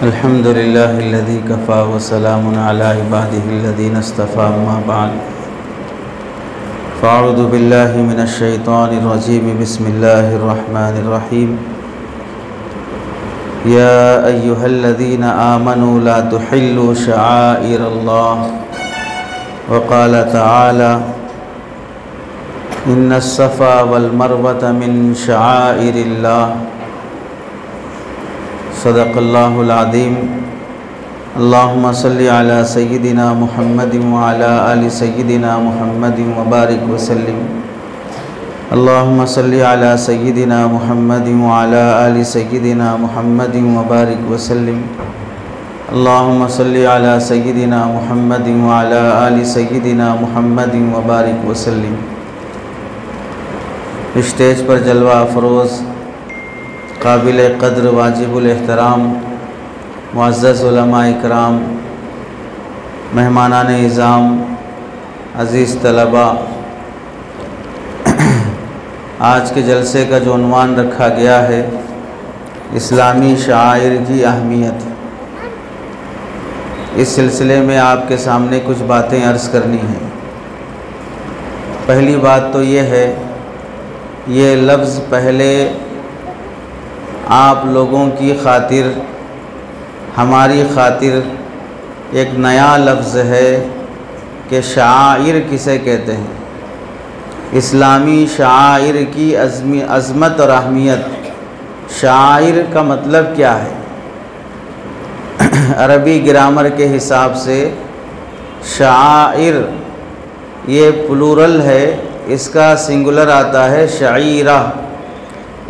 अल्हम्दुलिल्लाहिल्लज़ी Kaffa व सलामुन अला इबादिहिल्लज़ीना इस्तफ़ा अम्मा बअद फ़अऊज़ु बिल्लाहि मिनश शैतानिर रजीम बिस्मिल्लाहिर रहमानिर रहीम या अय्युहल्लज़ीना आमनू ला तुहिल्लू शआइरल्लाह व क़ाल तआला इन्नस-सफ़ा वल मरवता मिन शआइरिल्लाह सदक़ल्लाहुल अज़ीम। अल्लाहुम्मा सल्लि अला सय्यिदिना मुहम्मदिन व अला आलि सय्यिदिना मुहम्मदिन व बारिक व सल्लिम। अल्लाहुम्मा सल्लि अला सय्यिदिना मुहम्मदिन व अला आलि सय्यिदिना मुहम्मदिन व बारिक व सल्लिम। अल्लाहुम्मा सल्लि अला सय्यिदिना मुहम्मदिन व अला आलि सय्यिदिना मुहम्मदिन व बारिक व सल्लिम। स्टेज पर जलवा अफरोज़ काबिल क़द्र वाजिबुल एहतराम मुअज़्ज़ज़ उलमा इकराम, मेहमानान इज़ाम, अज़ीज़ तलबा, आज के जलसे का जो उन्वान रखा गया है इस्लामी शाइर की अहमियत। इस सिलसिले में आपके सामने कुछ बातें अर्ज़ करनी हैं। पहली बात तो ये है, ये लफ्ज़ पहले आप लोगों की खातिर, हमारी खातिर एक नया लफ्ज़ है कि शाइर किसे कहते हैं। इस्लामी शाइर की अज़मत और अहमियत। शाइर का मतलब क्या है? अरबी ग्रामर के हिसाब से शाइर ये प्लूरल है, इसका सिंगुलर आता है शाइरा।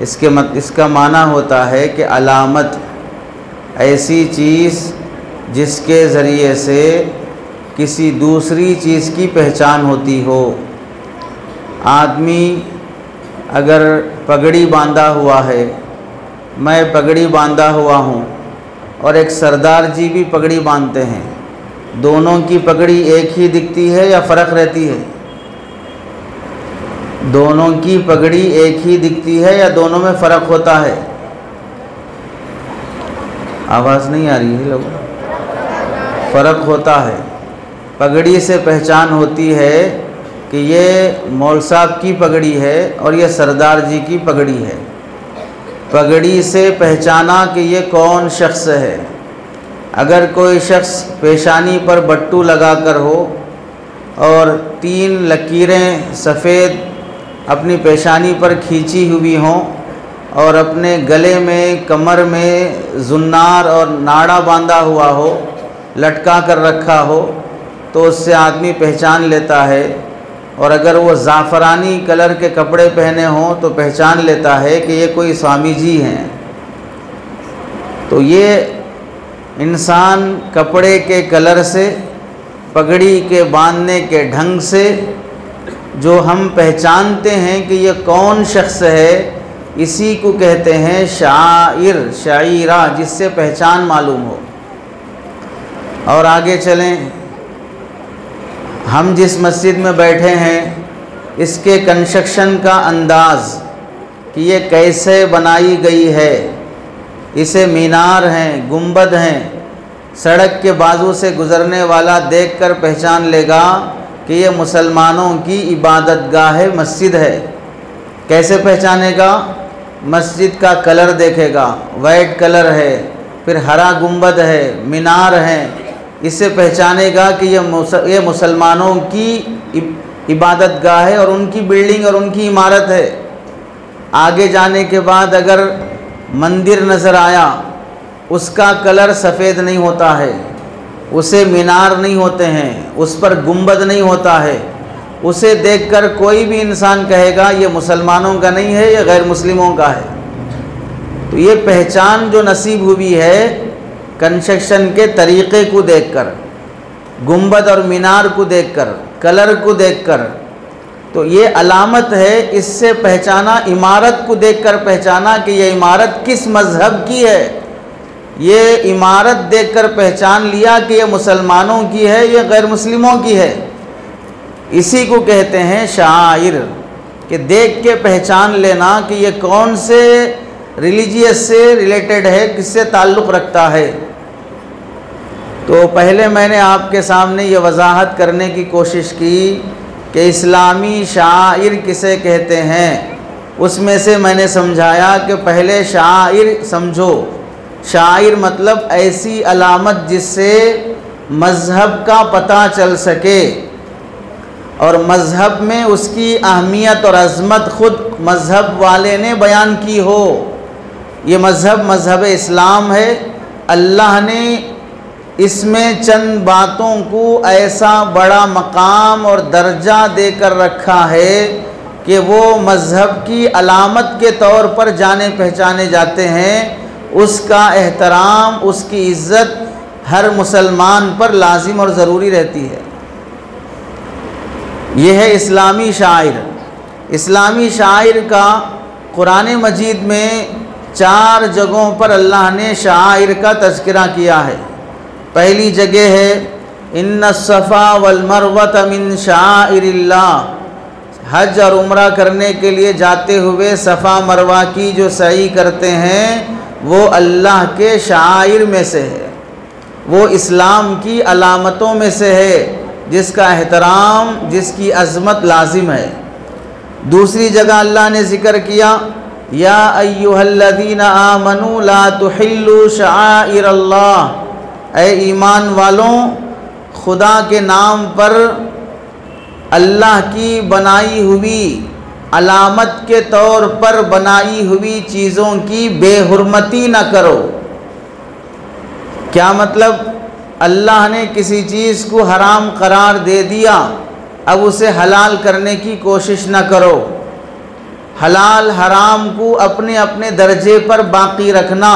इसका माना होता है कि अलामत, ऐसी चीज़ जिसके ज़रिए से किसी दूसरी चीज़ की पहचान होती हो। आदमी अगर पगड़ी बांधा हुआ है, मैं पगड़ी बांधा हुआ हूँ और एक सरदार जी भी पगड़ी बांधते हैं, दोनों की पगड़ी एक ही दिखती है या फ़र्क रहती है? दोनों की पगड़ी एक ही दिखती है या दोनों में फ़र्क होता है? आवाज़ नहीं आ रही है लोगों? फ़र्क होता है। पगड़ी से पहचान होती है कि ये मौल साहब की पगड़ी है और ये सरदार जी की पगड़ी है। पगड़ी से पहचाना कि ये कौन शख्स है। अगर कोई शख्स पेशानी पर बट्टू लगाकर हो और 3 लकीरें सफ़ेद अपनी पेशानी पर खींची हुई हों और अपने गले में, कमर में जुन्नार और नाड़ा बांधा हुआ हो, लटका कर रखा हो, तो उससे आदमी पहचान लेता है। और अगर वो ज़ाफ़रानी कलर के कपड़े पहने हों तो पहचान लेता है कि ये कोई स्वामी जी हैं। तो ये इंसान कपड़े के कलर से, पगड़ी के बांधने के ढंग से जो हम पहचानते हैं कि ये कौन शख्स है, इसी को कहते हैं शाइर, शाइरा, जिससे पहचान मालूम हो। और आगे चलें, हम जिस मस्जिद में बैठे हैं इसके कंस्ट्रक्शन का अंदाज़ कि ये कैसे बनाई गई है, इसे मीनार हैं, गुंबद हैं, सड़क के बाजू से गुज़रने वाला देखकर पहचान लेगा कि ये मुसलमानों की इबादतगाह मस्जिद है। कैसे पहचानेगा? मस्जिद का कलर देखेगा, वाइट कलर है, फिर हरा गुंबद है, मीनार है, इससे पहचानेगा कि ये मुसलमानों की इबादतगाह है और उनकी बिल्डिंग और उनकी इमारत है। आगे जाने के बाद अगर मंदिर नज़र आया, उसका कलर सफ़ेद नहीं होता है, उसे मीनार नहीं होते हैं, उस पर गुंबद नहीं होता है, उसे देखकर कोई भी इंसान कहेगा ये मुसलमानों का नहीं है, ये गैर मुस्लिमों का है। तो ये पहचान जो नसीब हुई है कंस्ट्रक्शन के तरीक़े को देखकर, गुंबद और मीनार को देखकर, कलर को देखकर, तो ये अलामत है। इससे पहचाना, इमारत को देखकर पहचाना कि ये इमारत किस मज़हब की है। ये इमारत देखकर पहचान लिया कि ये मुसलमानों की है, ये गैर मुस्लिमों की है। इसी को कहते हैं शाइर, कि देख के पहचान लेना कि ये कौन से रिलीजियस से रिलेटेड है, किससे ताल्लुक़ रखता है। तो पहले मैंने आपके सामने ये वजाहत करने की कोशिश की कि इस्लामी शाइर किसे कहते हैं। उसमें से मैंने समझाया कि पहले शाइर समझो। शाइर मतलब ऐसी अलामत जिससे मज़हब का पता चल सके और मज़हब में उसकी अहमियत और अज़मत ख़ुद मज़हब वाले ने बयान की हो। ये मज़हब इस्लाम है। अल्लाह ने इसमें चंद बातों को ऐसा बड़ा मकाम और दर्जा देकर रखा है कि वो मज़हब की अलामत के तौर पर जाने पहचाने जाते हैं। उसका एहतराम, उसकी इज़्ज़त हर मुसलमान पर लाजिम और ज़रूरी रहती है। यह है इस्लामी शाइर। इस्लामी शाइर का कुरान मजीद में 4 जगहों पर अल्लाह ने शाइर का तज़किरा किया है। पहली जगह है इन्ना सफ़ा वल मरवत मिन शाइरिल्लाह। हज और उम्रा करने के लिए जाते हुए सफ़ा मरवा की जो सई करते हैं वो अल्लाह के शाइर में से है, वो इस्लाम की अलामतों में से है जिसका एहतराम, जिसकी अज़मत लाजिम है। दूसरी जगह अल्लाह ने ज़िक्र किया या अय्युहल्लज़ीना आमनू ला तुहिल्लू शआइरल्लाह। ऐ ईमान वालों, खुदा के नाम पर अल्लाह की बनाई हुई अलामत के तौर पर बनाई हुई चीज़ों की बेहुरमती न करो। क्या मतलब? अल्लाह ने किसी चीज़ को हराम करार दे दिया, अब उसे हलाल करने की कोशिश न करो। हलाल हराम को अपने अपने दर्जे पर बाकी रखना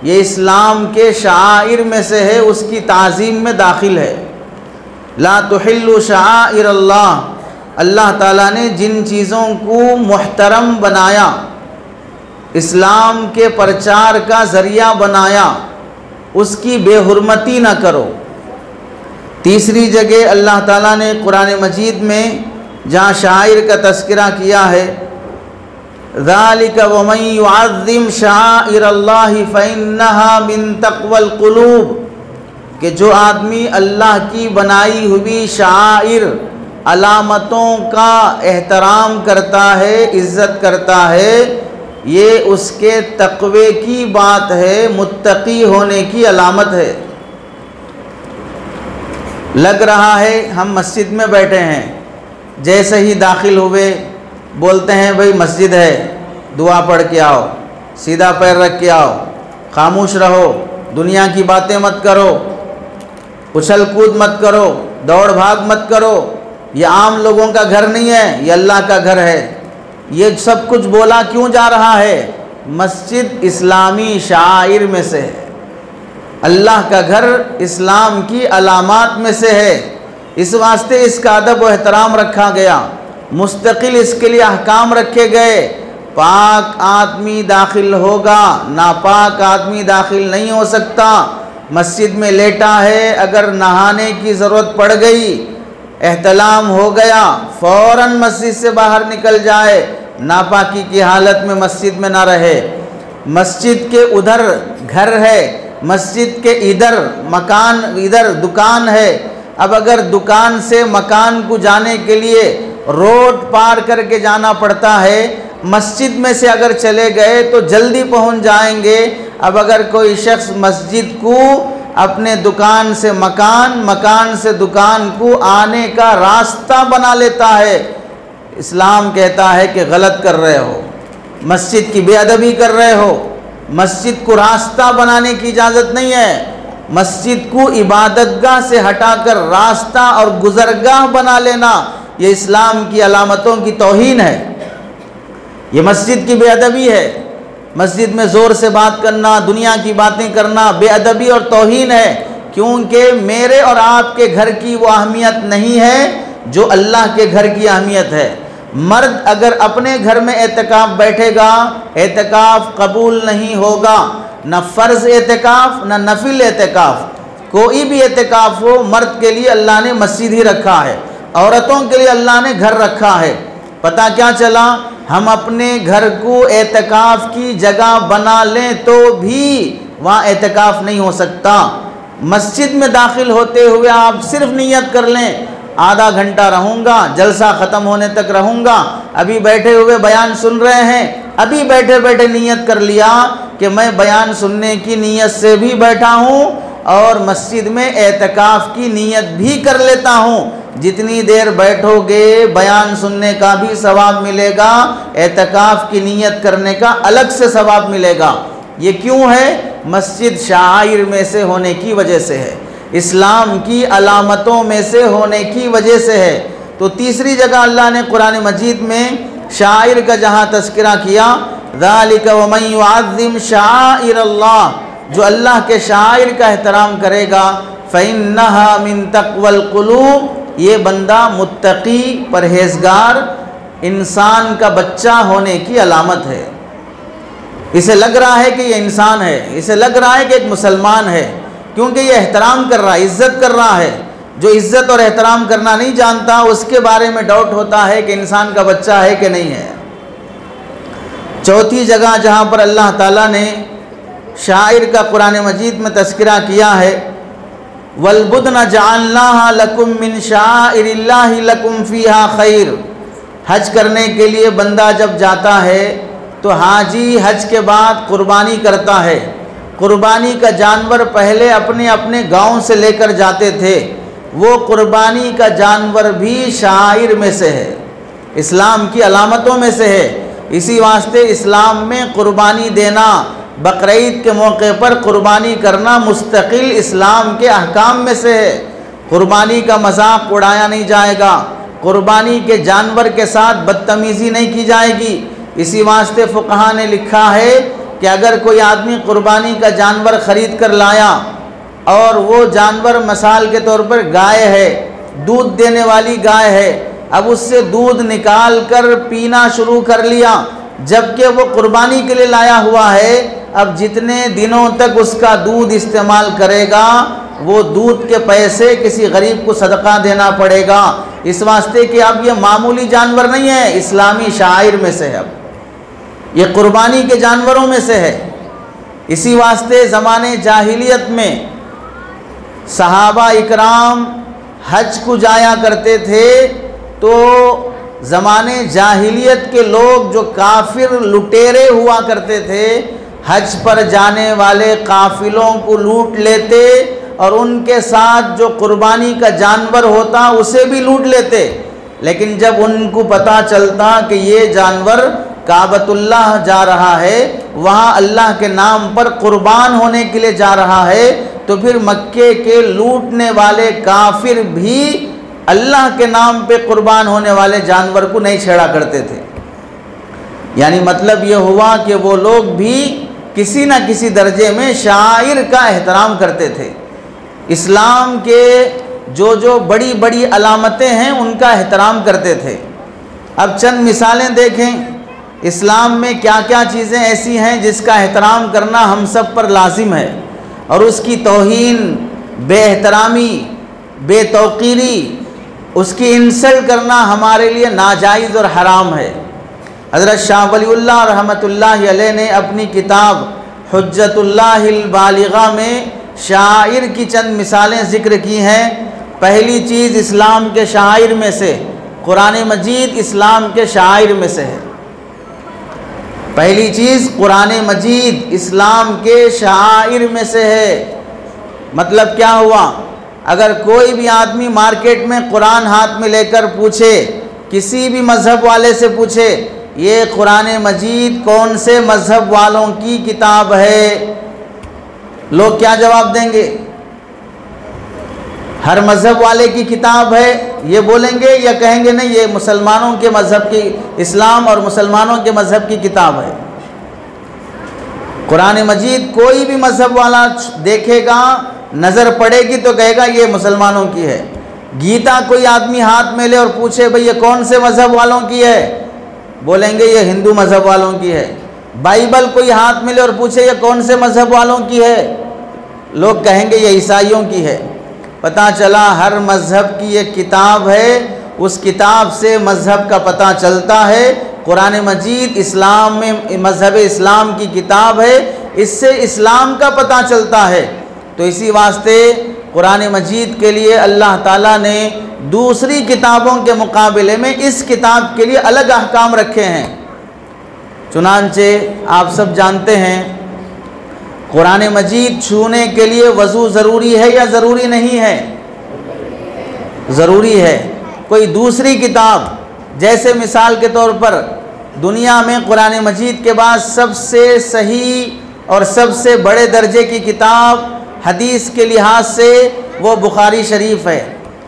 ये इस्लाम के शाइर में से है, उसकी ताज़ीम में दाखिल है। ला तुहिल्लु शआइरल्लाह। अल्लाह ताला ने जिन चीज़ों को मुहतरम बनाया, इस्लाम के प्रचार का ज़रिया बनाया, उसकी बेहुरमती न करो। तीसरी जगह अल्लाह ताला ने कुरान मजीद में जहाँ शाइर का तज़किरा किया है ज़ालिका वमन युअज़्ज़िम शआइरल्लाहि फ़इन्नहा मिन तक़वल क़ुलूब, कि जो आदमी अल्लाह की बनाई हुई शाइर अलामतों का एहतराम करता है, इज़्ज़त करता है, ये उसके तक़वे की बात है, मुत्तकी होने की अलामत है। लग रहा है हम मस्जिद में बैठे हैं, जैसे ही दाखिल हुए बोलते हैं भाई मस्जिद है, दुआ पढ़ के आओ, सीधा पैर रख के आओ, खामोश रहो, दुनिया की बातें मत करो, उछल कूद मत करो, दौड़ भाग मत करो, ये आम लोगों का घर नहीं है, ये अल्लाह का घर है। ये सब कुछ बोला क्यों जा रहा है? मस्जिद इस्लामी शाइर में से है, अल्लाह का घर इस्लाम की अलामात में से है। इस वास्ते इसका अदब व एहतराम रखा गया, मुस्तकिल इसके लिए अहकाम रखे गए। पाक आदमी दाखिल होगा, नापाक आदमी दाखिल नहीं हो सकता। मस्जिद में लेटा है, अगर नहाने की ज़रूरत पड़ गई, एहतलाम हो गया, फ़ौरन मस्जिद से बाहर निकल जाए, नापाकी की हालत में मस्जिद में ना रहे। मस्जिद के उधर घर है, मस्जिद के इधर मकान, इधर दुकान है। अब अगर दुकान से मकान को जाने के लिए रोड पार करके जाना पड़ता है, मस्जिद में से अगर चले गए तो जल्दी पहुंच जाएंगे। अब अगर कोई शख्स मस्जिद को अपने दुकान से मकान, मकान से दुकान को आने का रास्ता बना लेता है, इस्लाम कहता है कि गलत कर रहे हो, मस्जिद की बेअदबी कर रहे हो। मस्जिद को रास्ता बनाने की इजाज़त नहीं है। मस्जिद को इबादतगाह से हटाकर रास्ता और गुजरगाह बना लेना ये इस्लाम की अलामतों की तौहीन है, ये मस्जिद की बेअदबी है। मस्जिद में ज़ोर से बात करना, दुनिया की बातें करना बेअदबी और तौहीन है, क्योंकि मेरे और आपके घर की वो अहमियत नहीं है जो अल्लाह के घर की अहमियत है। मर्द अगर अपने घर में एतकाफ़ बैठेगा, एतकाफ़ कबूल नहीं होगा, न फ़र्ज़ एतकाफ़ न नफिल एतकाफ़। कोई भी एतकाफ़ हो, मर्द के लिए अल्लाह ने मस्जिद ही रखा है, औरतों के लिए अल्लाह ने घर रखा है। पता क्या चला? हम अपने घर को एतकाफ़ की जगह बना लें तो भी वहाँ एतकाफ़ नहीं हो सकता। मस्जिद में दाखिल होते हुए आप सिर्फ नियत कर लें, आधा घंटा रहूँगा, जलसा ख़त्म होने तक रहूँगा, अभी बैठे हुए बयान सुन रहे हैं, अभी बैठे बैठे नियत कर लिया कि मैं बयान सुनने की नीयत से भी बैठा हूँ और मस्जिद में एतकाफ़ की नीयत भी कर लेता हूँ। जितनी देर बैठोगे बयान सुनने का भी सवाब मिलेगा, एतकाफ़ की नीयत करने का अलग से सवाब मिलेगा। ये क्यों है? मस्जिद शाइर में से होने की वजह से है, इस्लाम की अलामतों में से होने की वजह से है। तो तीसरी जगह अल्लाह ने कुरान मजीद में शाइर का जहाँ तज़किरा किया, ज़ालिका वमन युअज़्ज़िम शाइरल्लाह, जो अल्लाह के शाइर का एहतराम करेगा, फ़इन्नहा मिन तक़वल क़ुलूब, ये बंदा मुत्तकी परहेज़गार इंसान का बच्चा होने की अलामत है। इसे लग रहा है कि ये इंसान है, इसे लग रहा है कि एक मुसलमान है, क्योंकि ये एहतराम कर रहा है, इज़्ज़त कर रहा है। जो इज़्ज़त और एहतराम करना नहीं जानता उसके बारे में डाउट होता है कि इंसान का बच्चा है कि नहीं है। चौथी जगह जहाँ पर अल्लाह ताला ने शाइर का कुरान मजीद में तज़किरा किया है, वलबुदन जअलनाहा लकुम मिन शाइरिल्लाहि लकुम फ़ीहा खैर, हज करने के लिए बंदा जब जाता है तो हाजी हज के बाद कुर्बानी करता है। कुर्बानी का जानवर पहले अपने अपने गांव से लेकर जाते थे, वो कुर्बानी का जानवर भी शाइर में से है, इस्लाम की अलामतों में से है। इसी वास्ते इस्लाम में कुर्बानी देना, बकरीद के मौके पर कुर्बानी करना मुस्तकिल इस्लाम के अहकाम में से है। कुर्बानी का मजाक उड़ाया नहीं जाएगा, कुर्बानी के जानवर के साथ बदतमीज़ी नहीं की जाएगी। इसी वास्ते फ़ुक़हा ने लिखा है कि अगर कोई आदमी कुर्बानी का जानवर ख़रीद कर लाया और वो जानवर मिसाल के तौर पर गाय है, दूध देने वाली गाय है, अब उससे दूध निकाल कर पीना शुरू कर लिया, जबकि वो कुर्बानी के लिए लाया हुआ है, अब जितने दिनों तक उसका दूध इस्तेमाल करेगा वो दूध के पैसे किसी गरीब को सदका देना पड़ेगा। इस वास्ते कि अब ये मामूली जानवर नहीं है, इस्लामी शाइर में से है, अब ये कुर्बानी के जानवरों में से है। इसी वास्ते ज़माने जाहिलियत में सहाबा इकराम हज को जाया करते थे, तो ज़माने जाहिलियत के लोग जो काफिर लुटेरे हुआ करते थे, हज पर जाने वाले काफिलों को लूट लेते और उनके साथ जो कुर्बानी का जानवर होता उसे भी लूट लेते। लेकिन जब उनको पता चलता कि ये जानवर काबतुल्लाह जा रहा है, वहाँ अल्लाह के नाम पर कुर्बान होने के लिए जा रहा है, तो फिर मक्के के लूटने वाले काफिर भी अल्लाह के नाम पे कुर्बान होने वाले जानवर को नहीं छेड़ा करते थे। यानी मतलब ये हुआ कि वो लोग भी किसी न किसी दर्जे में शाइर का एहतराम करते थे। इस्लाम के जो बड़ी बड़ी अलामतें हैं उनका एहतराम करते थे। अब चंद मिसालें देखें, इस्लाम में क्या क्या चीज़ें ऐसी हैं जिसका एहतराम करना हम सब पर लाजिम है, और उसकी तौहीन, बेएहतरामी, बेतौकीरी, उसकी इंसल्ट करना हमारे लिए नाजायज़ और हराम है। हज़रत शाह वलीउल्लाह रहमतुल्लाहि अलैह ने अपनी किताब हुज्जतुल्लाहिल बालिग़ा में शाइर की चंद मिसालें ज़िक्र की हैं। पहली चीज़ इस्लाम के शाइर में से कुरान मजीद इस्लाम के शाइर में से है। पहली चीज़ कुरान मजीद इस्लाम के शाइर में से है। मतलब क्या हुआ? अगर कोई भी आदमी मार्केट में कुरान हाथ में लेकर पूछे, किसी भी मज़हब वाले से पूछे ये कुरान मजीद कौन से मज़हब वालों की किताब है, लोग क्या जवाब देंगे? हर मज़हब वाले की किताब है ये बोलेंगे, या कहेंगे नहीं ये मुसलमानों के मज़हब की, इस्लाम और मुसलमानों के मज़हब की किताब है। कुरान मजीद कोई भी मज़हब वाला देखेगा, नज़र पड़ेगी तो कहेगा ये मुसलमानों की है। गीता कोई आदमी हाथ में ले और पूछे भाई ये कौन से मज़हब वालों की है, बोलेंगे ये हिंदू मज़हब वालों की है। बाइबल कोई हाथ में ले और पूछे ये कौन से मज़हब वालों की है, लोग कहेंगे ये ईसाइयों की है। पता चला हर मज़हब की एक किताब है, उस किताब से मज़हब का पता चलता है। कुरान मजीद इस्लाम में मज़हब इस्लाम की किताब है, इससे इस्लाम का पता चलता है। तो इसी वास्ते कुरान मजीद के लिए अल्लाह ताला ने दूसरी किताबों के मुकाबले में इस किताब के लिए अलग अहकाम रखे हैं। चुनांचे आप सब जानते हैं कुरान मजीद छूने के लिए वज़ू ज़रूरी है या ज़रूरी नहीं है? ज़रूरी है। कोई दूसरी किताब, जैसे मिसाल के तौर पर दुनिया में कुरान मजीद के बाद सबसे सही और सबसे बड़े दर्जे की किताब हदीस के लिहाज से वो बुखारी शरीफ है।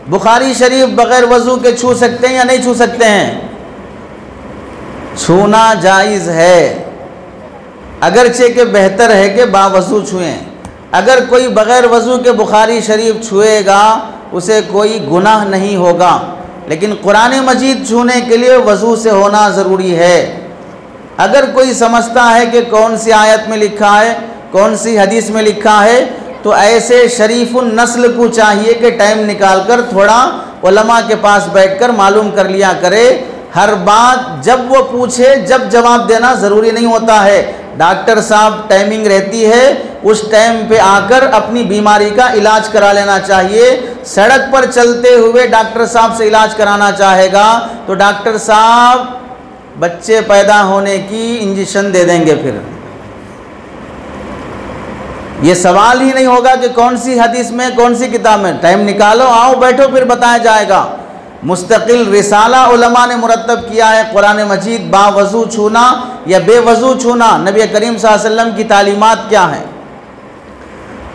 बुखारी शरीफ बग़ैर वज़ू के छू सकते हैं या नहीं छू सकते हैं? छूना जायज़ है, अगरचे के बेहतर है कि बावज़ू छुएं। अगर कोई बग़ैर वज़ू के बुखारी शरीफ छुएगा उसे कोई गुनाह नहीं होगा, लेकिन कुरान मजीद छूने के लिए वज़ू से होना ज़रूरी है। अगर कोई समझता है कि कौन सी आयत में लिखा है, कौन सी हदीस में लिखा है, तो ऐसे शरीफुन नस्ल को चाहिए कि टाइम निकाल कर थोड़ा उलमा के पास बैठकर मालूम कर लिया करे। हर बात जब वो पूछे जब जवाब देना ज़रूरी नहीं होता है। डॉक्टर साहब टाइमिंग रहती है, उस टाइम पे आकर अपनी बीमारी का इलाज करा लेना चाहिए। सड़क पर चलते हुए डॉक्टर साहब से इलाज कराना चाहेगा तो डॉक्टर साहब बच्चे पैदा होने की इंजेक्शन दे देंगे। फिर ये सवाल ही नहीं होगा कि कौन सी हदीस में कौन सी किताब में। टाइम निकालो, आओ बैठो, फिर बताया जाएगा। मुस्तकिल रिसाला उलमा ने मुरतब किया है कुरान मजीद बावज़ू छूना या बेवज़ू छूना, नबी करीम सल्लल्लाहु अलैहि वसल्लम की तालीमात क्या हैं।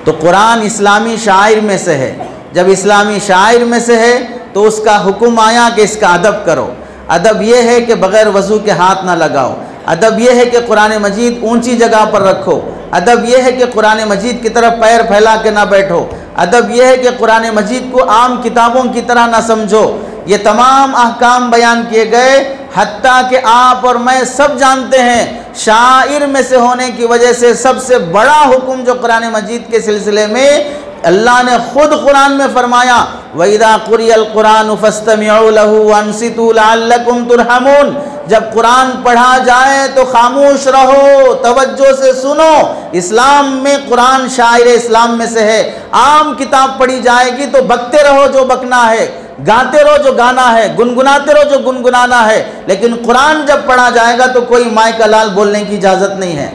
तो कुरान इस्लामी शायर में से है। जब इस्लामी शायर में से है तो उसका हुक्म आया कि इसका अदब करो। अदब यह है कि बग़ैर वज़ू के हाथ ना लगाओ। अदब यह है कि कुरान मजीद ऊंची जगह पर रखो। अदब यह है कि कुरान मजीद की तरफ पैर फैला के ना बैठो। अदब यह है कि कुरान मजीद को आम किताबों की तरह ना समझो। ये तमाम अहकाम बयान किए गए, हत्ता कि आप और मैं सब जानते हैं शायर में से होने की वजह से सबसे बड़ा हुक्म जो कुरान मजीद के सिलसिले में अल्लाह ने खुद कुरान में फरमाया, वइज़ा क़ुरिअल क़ुरानु फ़स्तमिऊ लहू वअनसितू लअल्लकुम तुरहमून। जब कुरान पढ़ा जाए तो खामोश रहो, तवज्जो से सुनो। इस्लाम में कुरान शायर इस्लाम में से है। आम किताब पढ़ी जाएगी तो बकते रहो जो बकना है, गाते रहो जो गाना है, गुनगुनाते रहो जो गुनगुनाना है, लेकिन कुरान जब पढ़ा जाएगा तो कोई माय का लाल बोलने की इजाज़त नहीं है।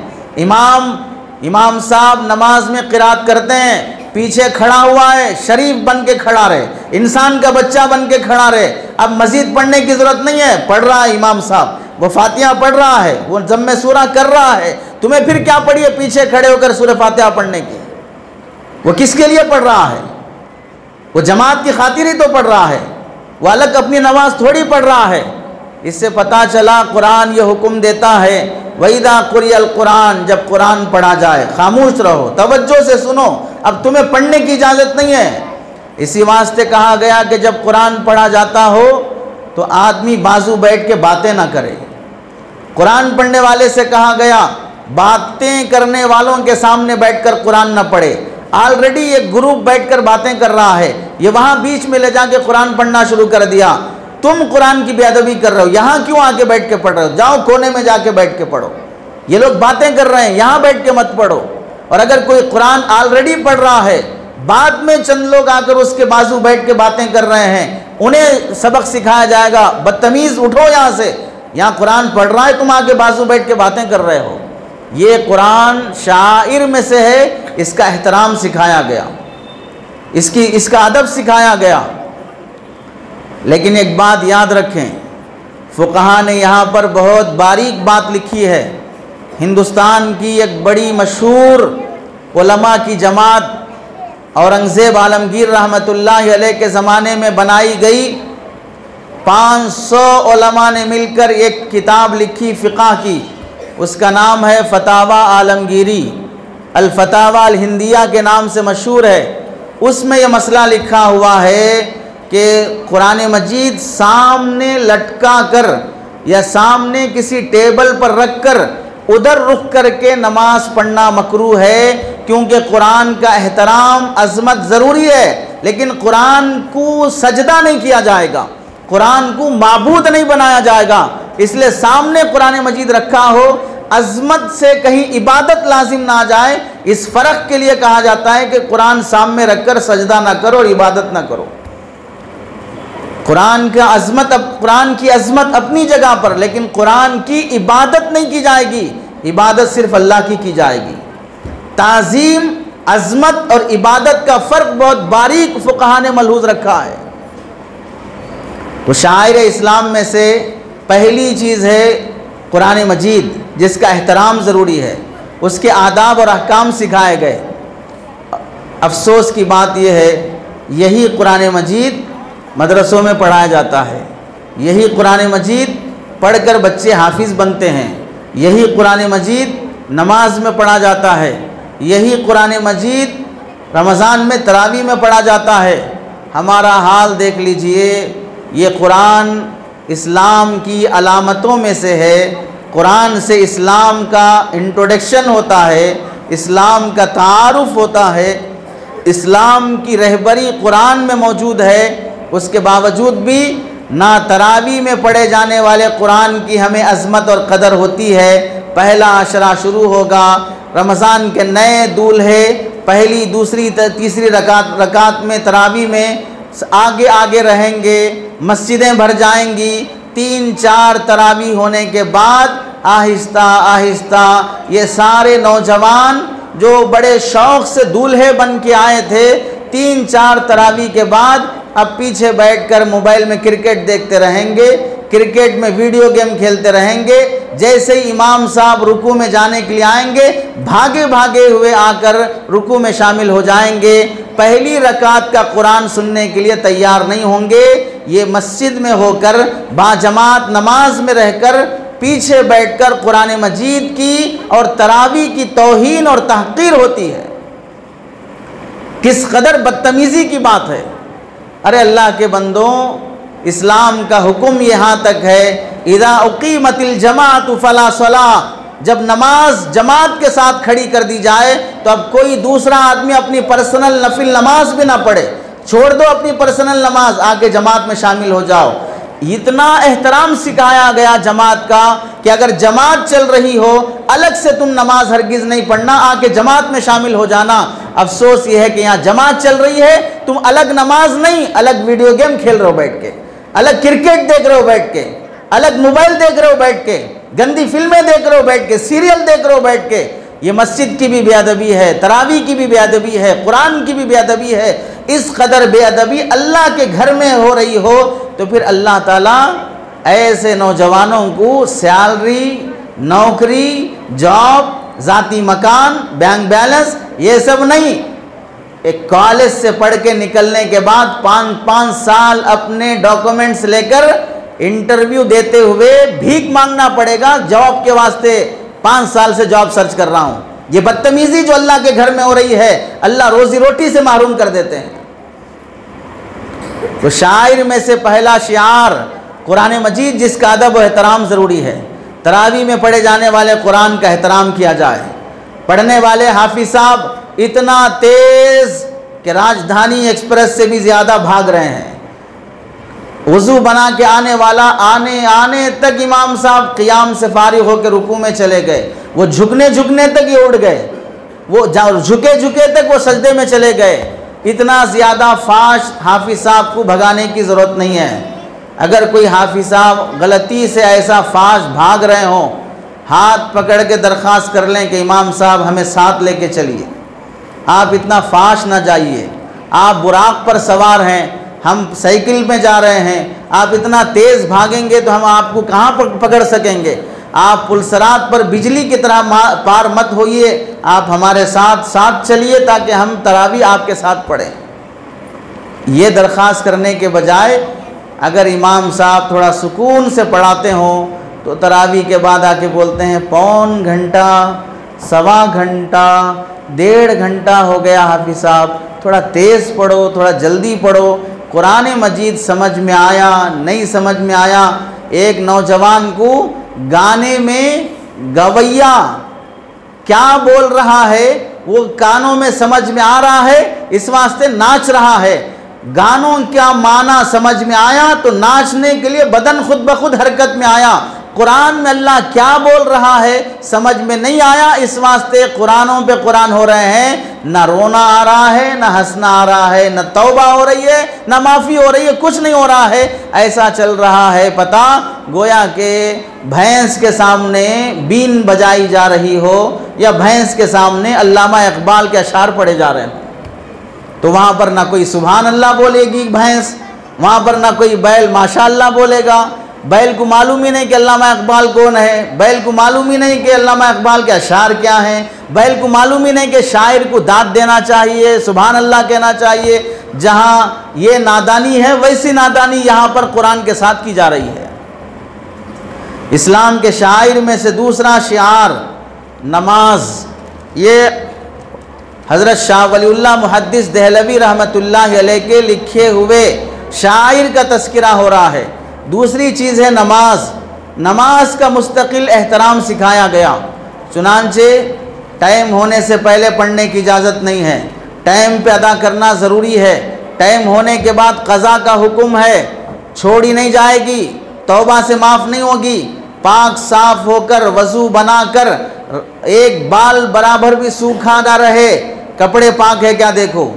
इमाम साहब नमाज में क़िरात करते हैं, पीछे खड़ा हुआ है, शरीफ बन के खड़ा रहे, इंसान का बच्चा बन के खड़ा रहे। अब मजीद पढ़ने की ज़रूरत नहीं है, पढ़ रहा है इमाम साहब, वो फातिहा पढ़ रहा है, वो ज़म्मे सूरा कर रहा है। तुम्हें फिर क्या पड़ी है पीछे खड़े होकर सूरह फातिहा पढ़ने की? वो किसके लिए पढ़ रहा है? वो जमात की खातिर ही तो पढ़ रहा है, वो अलग अपनी नमाज थोड़ी पढ़ रहा है। इससे पता चला कुरान ये हुक्म देता है, वइज़ा क़ुरिअल क़ुरान, जब कुरान पढ़ा जाए खामोश रहो, तवज्जो से सुनो। अब तुम्हें पढ़ने की इजाज़त नहीं है। इसी वास्ते कहा गया कि जब कुरान पढ़ा जाता हो तो आदमी बाजू बैठ के बातें ना करे। कुरान पढ़ने वाले से कहा गया बातें करने वालों के सामने बैठकर कुरान ना पढ़े। ऑलरेडी एक ग्रुप बैठकर बातें कर रहा है, ये वहाँ बीच में ले जाके कुरान पढ़ना शुरू कर दिया। तुम कुरान की बेअदबी कर रहे हो, यहाँ क्यों आके बैठ के पढ़ रहे हो? जाओ कोने में जाके बैठ के पढ़ो। ये लोग बातें कर रहे हैं, यहाँ बैठ के मत पढ़ो। और अगर कोई कुरान ऑलरेडी पढ़ रहा है, बाद में चंद लोग आकर उसके बाजू बैठ के बातें कर रहे हैं, उन्हें सबक सिखाया जाएगा, बदतमीज़ उठो यहाँ से, यहाँ कुरान पढ़ रहा है, तुम आके बाजू बैठ के बातें कर रहे हो। ये कुरान शायर में से है, इसका एहतराम सिखाया गया, इसका अदब सिखाया गया। लेकिन एक बात याद रखें, फ़ुक़हा ने यहाँ पर बहुत बारीक बात लिखी है। हिंदुस्तान की एक बड़ी मशहूर उलमा की जमात औरंगज़ेब आलमगीर रहमतुल्लाह अलैह के ज़माने में बनाई गई। 500 उलमा ने मिलकर एक किताब लिखी फ़िक़ह की, उसका नाम है फ़तावा आलमगीरी, अल-फ़तावा अल-हिंदिया के नाम से मशहूर है। उसमें यह मसला लिखा हुआ है कि कुरान मजीद सामने लटका कर या सामने किसी टेबल पर रख कर उधर रुख करके नमाज पढ़ना मकरूह है, क्योंकि कुरान का एहतराम अज़मत ज़रूरी है, लेकिन कुरान को सजदा नहीं किया जाएगा, कुरान को माबूद नहीं बनाया जाएगा। इसलिए सामने कुरान मजीद रखा हो, अज़मत से कहीं इबादत लाजिम ना आ जाए, इस फ़र्क के लिए कहा जाता है कि कुरान सामने रखकर सजदा ना करो और इबादत ना करो। कुरान की अज़मत अपनी जगह पर, लेकिन कुरान की इबादत नहीं की जाएगी, इबादत सिर्फ अल्लाह की जाएगी। ताज़ीम, अज़मत और इबादत का फ़र्क बहुत बारीक फ़ुक़हा ने मलहूज़ रखा है। तो शायर इस्लाम में से पहली चीज़ है कुरान मजीद, जिसका एहतराम ज़रूरी है, उसके आदाब और अहकाम सिखाए गए। अफसोस की बात यह है, यही कुरान मजीद मदरसों में पढ़ाया जाता है, यही कुरान मजीद पढ़कर बच्चे हाफिज़ बनते हैं, यही कुरान मजीद नमाज में पढ़ा जाता है, यही कुरान मजीद रमज़ान में तरावी में पढ़ा जाता है। हमारा हाल देख लीजिए, ये कुरान इस्लाम की अलामतों में से है। कुरान से इस्लाम का इंट्रोडक्शन होता है, इस्लाम का तारुफ़ होता है, इस्लाम की रहबरी कुरान में मौजूद है। उसके बावजूद भी ना तरावी में पढ़े जाने वाले कुरान की हमें अज़मत और कदर होती है। पहला अशरा शुरू होगा, रमज़ान के नए दूल्हे पहली दूसरी तीसरी रकात में तरावी में आगे आगे रहेंगे, मस्जिदें भर जाएंगी। 3-4 तरावी होने के बाद आहिस्ता आहिस्ता ये सारे नौजवान जो बड़े शौक़ से दूल्हे बन के आए थे, 3-4 तरावी के बाद अब पीछे बैठकर मोबाइल में क्रिकेट देखते रहेंगे, क्रिकेट में वीडियो गेम खेलते रहेंगे। जैसे ही इमाम साहब रुकू में जाने के लिए आएंगे, भागे भागे हुए आकर रुकू में शामिल हो जाएंगे। पहली रकात का कुरान सुनने के लिए तैयार नहीं होंगे। ये मस्जिद में होकर बाजमात नमाज में रहकर पीछे बैठकर कुरान मजीद की और तरावी की तौहीन और तहकीर होती है। किस कदर बदतमीज़ी की बात है। अरे अल्लाह के बंदों, इस्लाम का हुक्म यहाँ तक है, इज़ा उक़ीमतिल जमाअतु फ़ला सलाह, जब नमाज जमात के साथ खड़ी कर दी जाए तो अब कोई दूसरा आदमी अपनी पर्सनल नफिल नमाज भी ना पढ़े, छोड़ दो अपनी पर्सनल नमाज, आके जमात में शामिल हो जाओ। इतना एहतराम सिखाया गया जमात का कि अगर जमात चल रही हो, अलग से तुम नमाज हरगिज़ नहीं पढ़ना, आके जमात में शामिल हो जाना। अफसोस ये है कि यहाँ जमात चल रही है, तुम अलग नमाज नहीं, अलग वीडियो गेम खेल रहे हो बैठ के, अलग क्रिकेट देख रहे हो बैठ के, अलग मोबाइल देख रहे हो बैठ के, गंदी फिल्में देख रहे हो बैठ के, सीरियल देख रहे हो बैठ के। ये मस्जिद की भी बेअदबी है, तरावी की भी बेअदबी है, कुरान की भी बेअदबी है। इस कदर बेअदबी अल्लाह के घर में हो रही हो तो फिर अल्लाह ताला ऐसे नौजवानों को सैलरी, नौकरी, जॉब, ज़ाती मकान, बैंक बैलेंस, ये सब नहीं, एक कॉलेज से पढ़ के निकलने के बाद 5-5 साल अपने डॉक्यूमेंट्स लेकर इंटरव्यू देते हुए भीख मांगना पड़ेगा जॉब के वास्ते। 5 साल से जॉब सर्च कर रहा हूँ। ये बदतमीज़ी जो अल्लाह के घर में हो रही है, अल्लाह रोज़ी रोटी से महरूम कर देते हैं। तो शायर में से पहला शिआर कुरान मजीद, जिसका अदब व एहतराम ज़रूरी है। तरावी में पढ़े जाने वाले कुरान का एहतराम किया जाए। पढ़ने वाले हाफिज़ साहब इतना तेज़ कि राजधानी एक्सप्रेस से भी ज़्यादा भाग रहे हैं। वज़ू बना के आने वाला आने तक इमाम साहब क़ियाम से फारिग होकर रुकू में चले गए, वो झुकने तक ही उड़ गए, वो झुके तक वो सजदे में चले गए। इतना ज़्यादा फाश हाफिज़ साहब को भगाने की ज़रूरत नहीं है। अगर कोई हाफिज़ साहब गलती से ऐसा फाश भाग रहे हों, हाथ पकड़ के दरख्वास्त कर लें कि इमाम साहब हमें साथ लेके चलिए, आप इतना फाश ना जाइए, आप बुराक पर सवार हैं, हम साइकिल में जा रहे हैं, आप इतना तेज़ भागेंगे तो हम आपको कहाँ पकड़ सकेंगे। आप पुलसरात पर बिजली की तरह पार मत होइए, आप हमारे साथ चलिए ताकि हम तरावी आपके साथ पढ़ें। ये दरख्वास्त करने के बजाय अगर इमाम साहब थोड़ा सुकून से पढ़ाते हों तो तरावी के बाद आके बोलते हैं पौन घंटा, सवा घंटा, 1.5 घंटा हो गया हाफिज़ साहब, थोड़ा तेज़ पढ़ो, थोड़ा जल्दी पढ़ो। कुरान मजीद समझ में आया, नहीं समझ में आया। एक नौजवान को गाने में गवैया क्या बोल रहा है वो कानों में समझ में आ रहा है, इस वास्ते नाच रहा है। गानों क्या माना समझ में आया तो नाचने के लिए बदन खुद ब खुद हरकत में आया। कुरान में अल्लाह क्या बोल रहा है समझ में नहीं आया, इस वास्ते कुरानों पे कुरान हो रहे हैं। ना रोना आ रहा है, ना हंसना आ रहा है, ना तौबा हो रही है, ना माफ़ी हो रही है, कुछ नहीं हो रहा है। ऐसा चल रहा है पता गोया के भैंस के सामने बीन बजाई जा रही हो या भैंस के सामने अल्लामा इकबाल के अशार पढ़े जा रहे हैं। तो वहाँ पर ना कोई सुभान अल्लाह बोलेगी भैंस, वहाँ पर ना कोई बैल माशाअल्लाह बोलेगा। बैल को मालूम ही नहीं कि अल्लामा इकबाल कौन है, बैल को मालूम ही नहीं कि अल्लामा इकबाल के अशार क्या हैं, बैल को मालूम ही नहीं कि शायर को दाद देना चाहिए, सुभान अल्लाह कहना चाहिए। जहाँ ये नादानी है वैसी नादानी यहाँ पर कुरान के साथ की जा रही है। इस्लाम के शायर में से दूसरा शिआर नमाज, ये हज़रत शाह वलीउल्लाह मुहद्दिस देहलवी रहमतुल्लाह अलैह के लिखे हुए शायर का तस्करा हो रहा है। दूसरी चीज़ है नमाज। नमाज का मुस्तकिल एहतराम सिखाया गया, चुनांचे टाइम होने से पहले पढ़ने की इजाज़त नहीं है, टाइम पे अदा करना ज़रूरी है, टाइम होने के बाद क़ज़ा का हुक्म है, छोड़ी नहीं जाएगी, तौबा से माफ़ नहीं होगी। पाक साफ होकर वज़ू बनाकर एक बाल बराबर भी सूखा ना रहे, कपड़े पाक है क्या देखो,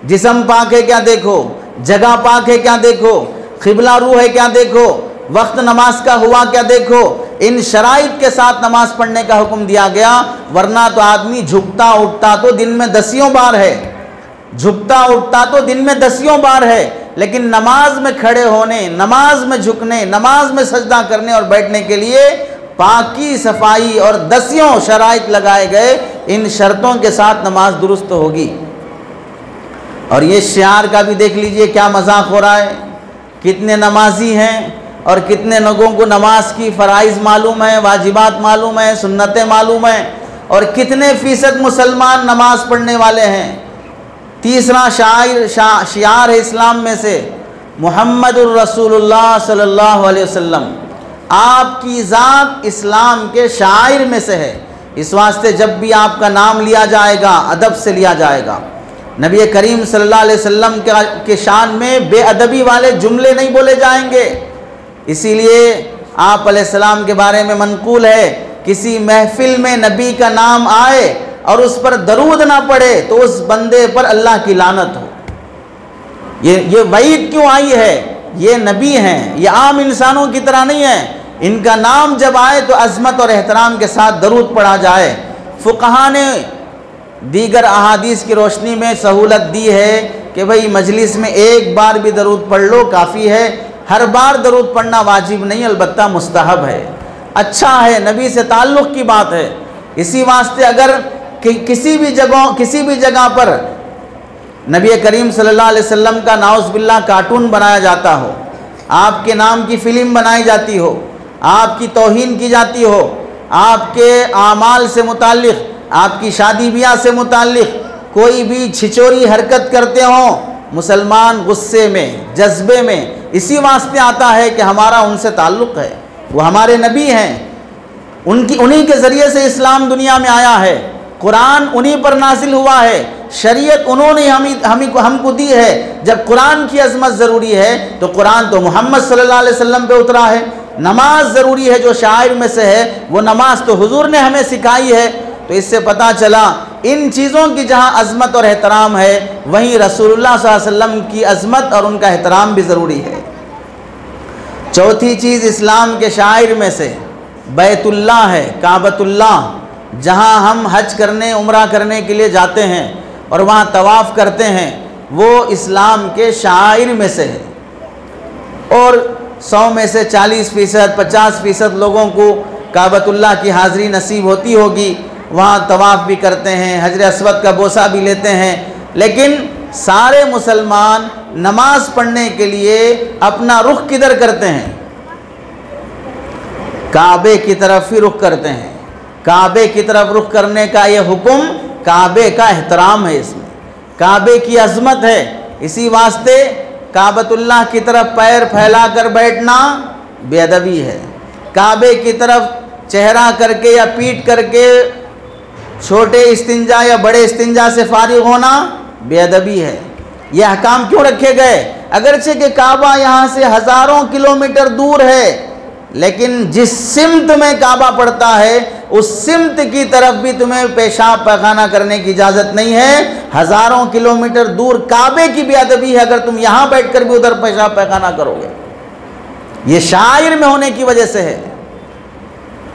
जिस्म पाक है क्या देखो, जगह पाक है क्या देखो, क़िबला रूह है क्या देखो, वक्त नमाज का हुआ क्या देखो। इन शराइत के साथ नमाज पढ़ने का हुक्म दिया गया, वरना तो आदमी झुकता उठता तो दिन में 10 बार है, झुकता उठता तो दिन में 10 बार है, लेकिन नमाज में खड़े होने, नमाज में झुकने, नमाज में सजदा करने और बैठने के लिए पाकी सफाई और 10 शराइत लगाए गए। इन शर्तों के साथ नमाज दुरुस्त होगी। और ये शिआर का भी देख लीजिए क्या मजाक हो रहा है। कितने नमाजी हैं और कितने लोगों को नमाज की फ़राइज़ मालूम है, वाजिबात मालूम है, सुन्नतें मालूम है, और कितने फ़ीसद मुसलमान नमाज पढ़ने वाले हैं। तीसरा शिआर है इस्लाम में से मुहम्मदुर रसूलुल्लाह सल्लल्लाहु अलैहि वसल्लम, आपकी ज़ात इस्लाम के शायर में से है। इस वास्ते जब भी आपका नाम लिया जाएगा अदब से लिया जाएगा। नबी करीम सल्लल्लाहु अलैहि वसल्लम के शान में बेअदबी वाले जुमले नहीं बोले जाएंगे। इसीलिए आप अलैहिस्सलाम के बारे में मनकूल है, किसी महफिल में नबी का नाम आए और उस पर दरूद ना पड़े तो उस बंदे पर अल्लाह की लानत हो। ये वईद क्यों आई है? ये नबी हैं, ये आम इंसानों की तरह नहीं है। इनका नाम जब आए तो अज़मत और एहतराम के साथ दरूद पढ़ा जाए। फ़ुक़हा ने दीगर अहादीस की रोशनी में सहूलत दी है कि भाई मजलिस में एक बार भी दरूद पढ़ लो काफ़ी है, हर बार दरूद पढ़ना वाजिब नहीं, अलबत्ता मुस्तहब है, अच्छा है, नबी से ताल्लुक़ की बात है। इसी वास्ते अगर किसी भी जगह पर नबी करीम सल्लल्लाहु अलैहि वसल्लम का नाउज़ बिल्लाह कार्टून बनाया जाता हो, आपके नाम की फ़िल्म बनाई जाती हो, आपकी तौहीन की जाती हो, आपके आमाल से मुताल्लिक़, आपकी शादी ब्याह से मुताल्लिक़ कोई भी छिचोरी हरकत करते हों, मुसलमान गुस्से में, जज्बे में इसी वास्ते आता है कि हमारा उनसे ताल्लुक़ है, वो हमारे नबी हैं, उन्हीं के ज़रिए से इस्लाम दुनिया में आया है, कुरान उन्हीं पर नाजिल हुआ है, शरीयत उन्होंने हमको दी है। जब कुरान की अज़मत ज़रूरी है तो कुरान तो मोहम्मद सल्लल्लाहु अलैहि वसल्लम पे उतरा है। नमाज ज़रूरी है, जो शायर में से है वो नमाज तो हुजूर ने हमें सिखाई है। तो इससे पता चला इन चीज़ों की जहाँ अज़मत और एहतराम है, वहीं रसूलुल्लाह सल्लल्लाहु अलैहि वसल्लम की अज़मत और उनका एहतराम भी ज़रूरी है। चौथी चीज़ इस्लाम के शायर में से बैतुल्लाह है, काबतुल्लाह, जहाँ हम हज करने, उम्रा करने के लिए जाते हैं और वहाँ तवाफ़ करते हैं, वो इस्लाम के शायर में से है। और 100 में से 40%, 50% लोगों को काबतुल्लाह की हाज़िरी नसीब होती होगी, वहाँ तवाफ़ भी करते हैं, हजर अस्वद का बोसा भी लेते हैं। लेकिन सारे मुसलमान नमाज पढ़ने के लिए अपना रुख किधर करते हैं? काबे की तरफ ही रुख करते हैं। काबे की तरफ रुख करने का ये हुक्म काबे का एहतराम है, इसमें काबे की अज़मत है। इसी वास्ते काबतुल्लाह की तरफ पैर फैलाकर बैठना बेअदबी है। काबे की तरफ चेहरा करके या पीठ करके छोटे इस्तिंजा या बड़े इस्तिंजा से फारिग होना बेअदबी है। ये अहकाम क्यों रखे गए? अगरचे कि काबा यहाँ से हज़ारों किलोमीटर दूर है, लेकिन जिस सिमत में काबा पड़ता है उस सिमत की तरफ भी तुम्हें पेशाब पैखाना करने की इजाज़त नहीं है। हज़ारों किलोमीटर दूर काबे की बेअदबी है अगर तुम यहाँ बैठकर भी उधर पेशाब पैखाना करोगे। ये शायर में होने की वजह से है।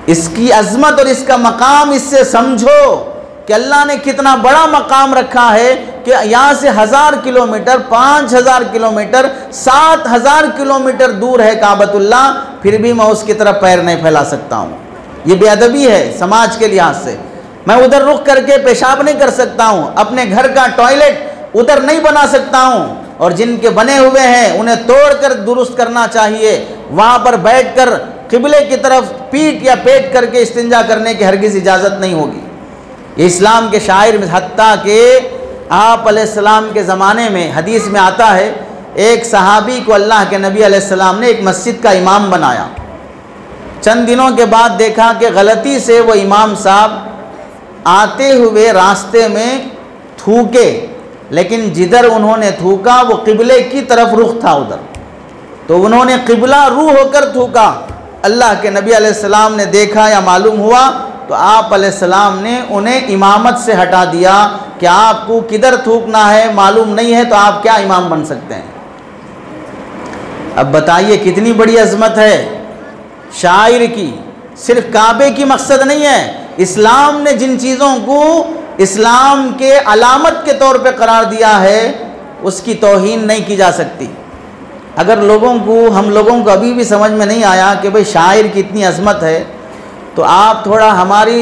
इसकी अज़मत और इसका मकाम इससे समझो कि अल्लाह ने कितना बड़ा मकाम रखा है कि यहाँ से 1000 किलोमीटर, 5000 किलोमीटर, 7000 किलोमीटर दूर है काबतुल्लाह, फिर भी मैं उसकी तरफ पैर नहीं फैला सकता हूँ। ये बेअदबी है समाज के लिहाज से। मैं उधर रुक करके पेशाब नहीं कर सकता हूँ, अपने घर का टॉयलेट उधर नहीं बना सकता हूँ, और जिनके बने हुए हैं उन्हें तोड़कर दुरुस्त करना चाहिए। वहाँ पर बैठकर किबले की तरफ पीठ या पेट करके इस्तिंजा करने की हरगिज़ इजाज़त नहीं होगी। ये इस्लाम के शायर में, हत्ता के आप अलैहिस्सलाम के ज़माने में हदीस में आता है, एक सहाबी को अल्लाह के नबी अलैहिस्सलाम ने एक मस्जिद का इमाम बनाया। चंद दिनों के बाद देखा कि गलती से वो इमाम साहब आते हुए रास्ते में थूके, लेकिन जिधर उन्होंने थूका वो किबले की तरफ रुख था उधर, तो उन्होंने किबला रू होकर थूका। अल्लाह के नबी अलैहिस्सलाम ने देखा या मालूम हुआ तो आप अलैहिस्सलाम ने उन्हें इमामत से हटा दिया कि आपको किधर थूकना है मालूम नहीं है तो आप क्या इमाम बन सकते हैं। अब बताइए कितनी बड़ी अज़मत है शायर की। सिर्फ काबे की मकसद नहीं है, इस्लाम ने जिन चीज़ों को इस्लाम के अलामत के तौर पे करार दिया है उसकी तौहीन नहीं की जा सकती। अगर हम लोगों को अभी भी समझ में नहीं आया कि भाई शायर की इतनी अज़मत है, तो आप थोड़ा हमारी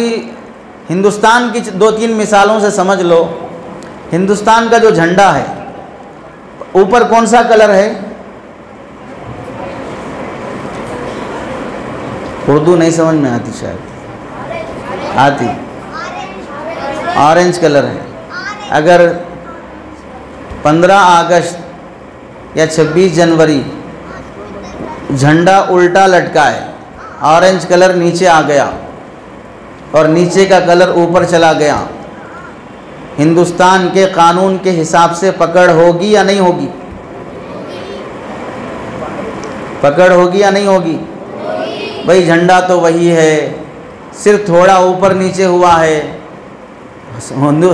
हिंदुस्तान की 2-3 मिसालों से समझ लो। हिंदुस्तान का जो झंडा है ऊपर कौन सा कलर है? उर्दू नहीं समझ में आती शायद, आती, ऑरेंज कलर है। अगर 15 अगस्त या 26 जनवरी झंडा उल्टा लटका है, ऑरेंज कलर नीचे आ गया और नीचे का कलर ऊपर चला गया, हिंदुस्तान के कानून के हिसाब से पकड़ होगी या नहीं होगी? पकड़ होगी या नहीं होगी? भाई झंडा तो वही है, सिर्फ थोड़ा ऊपर नीचे हुआ है।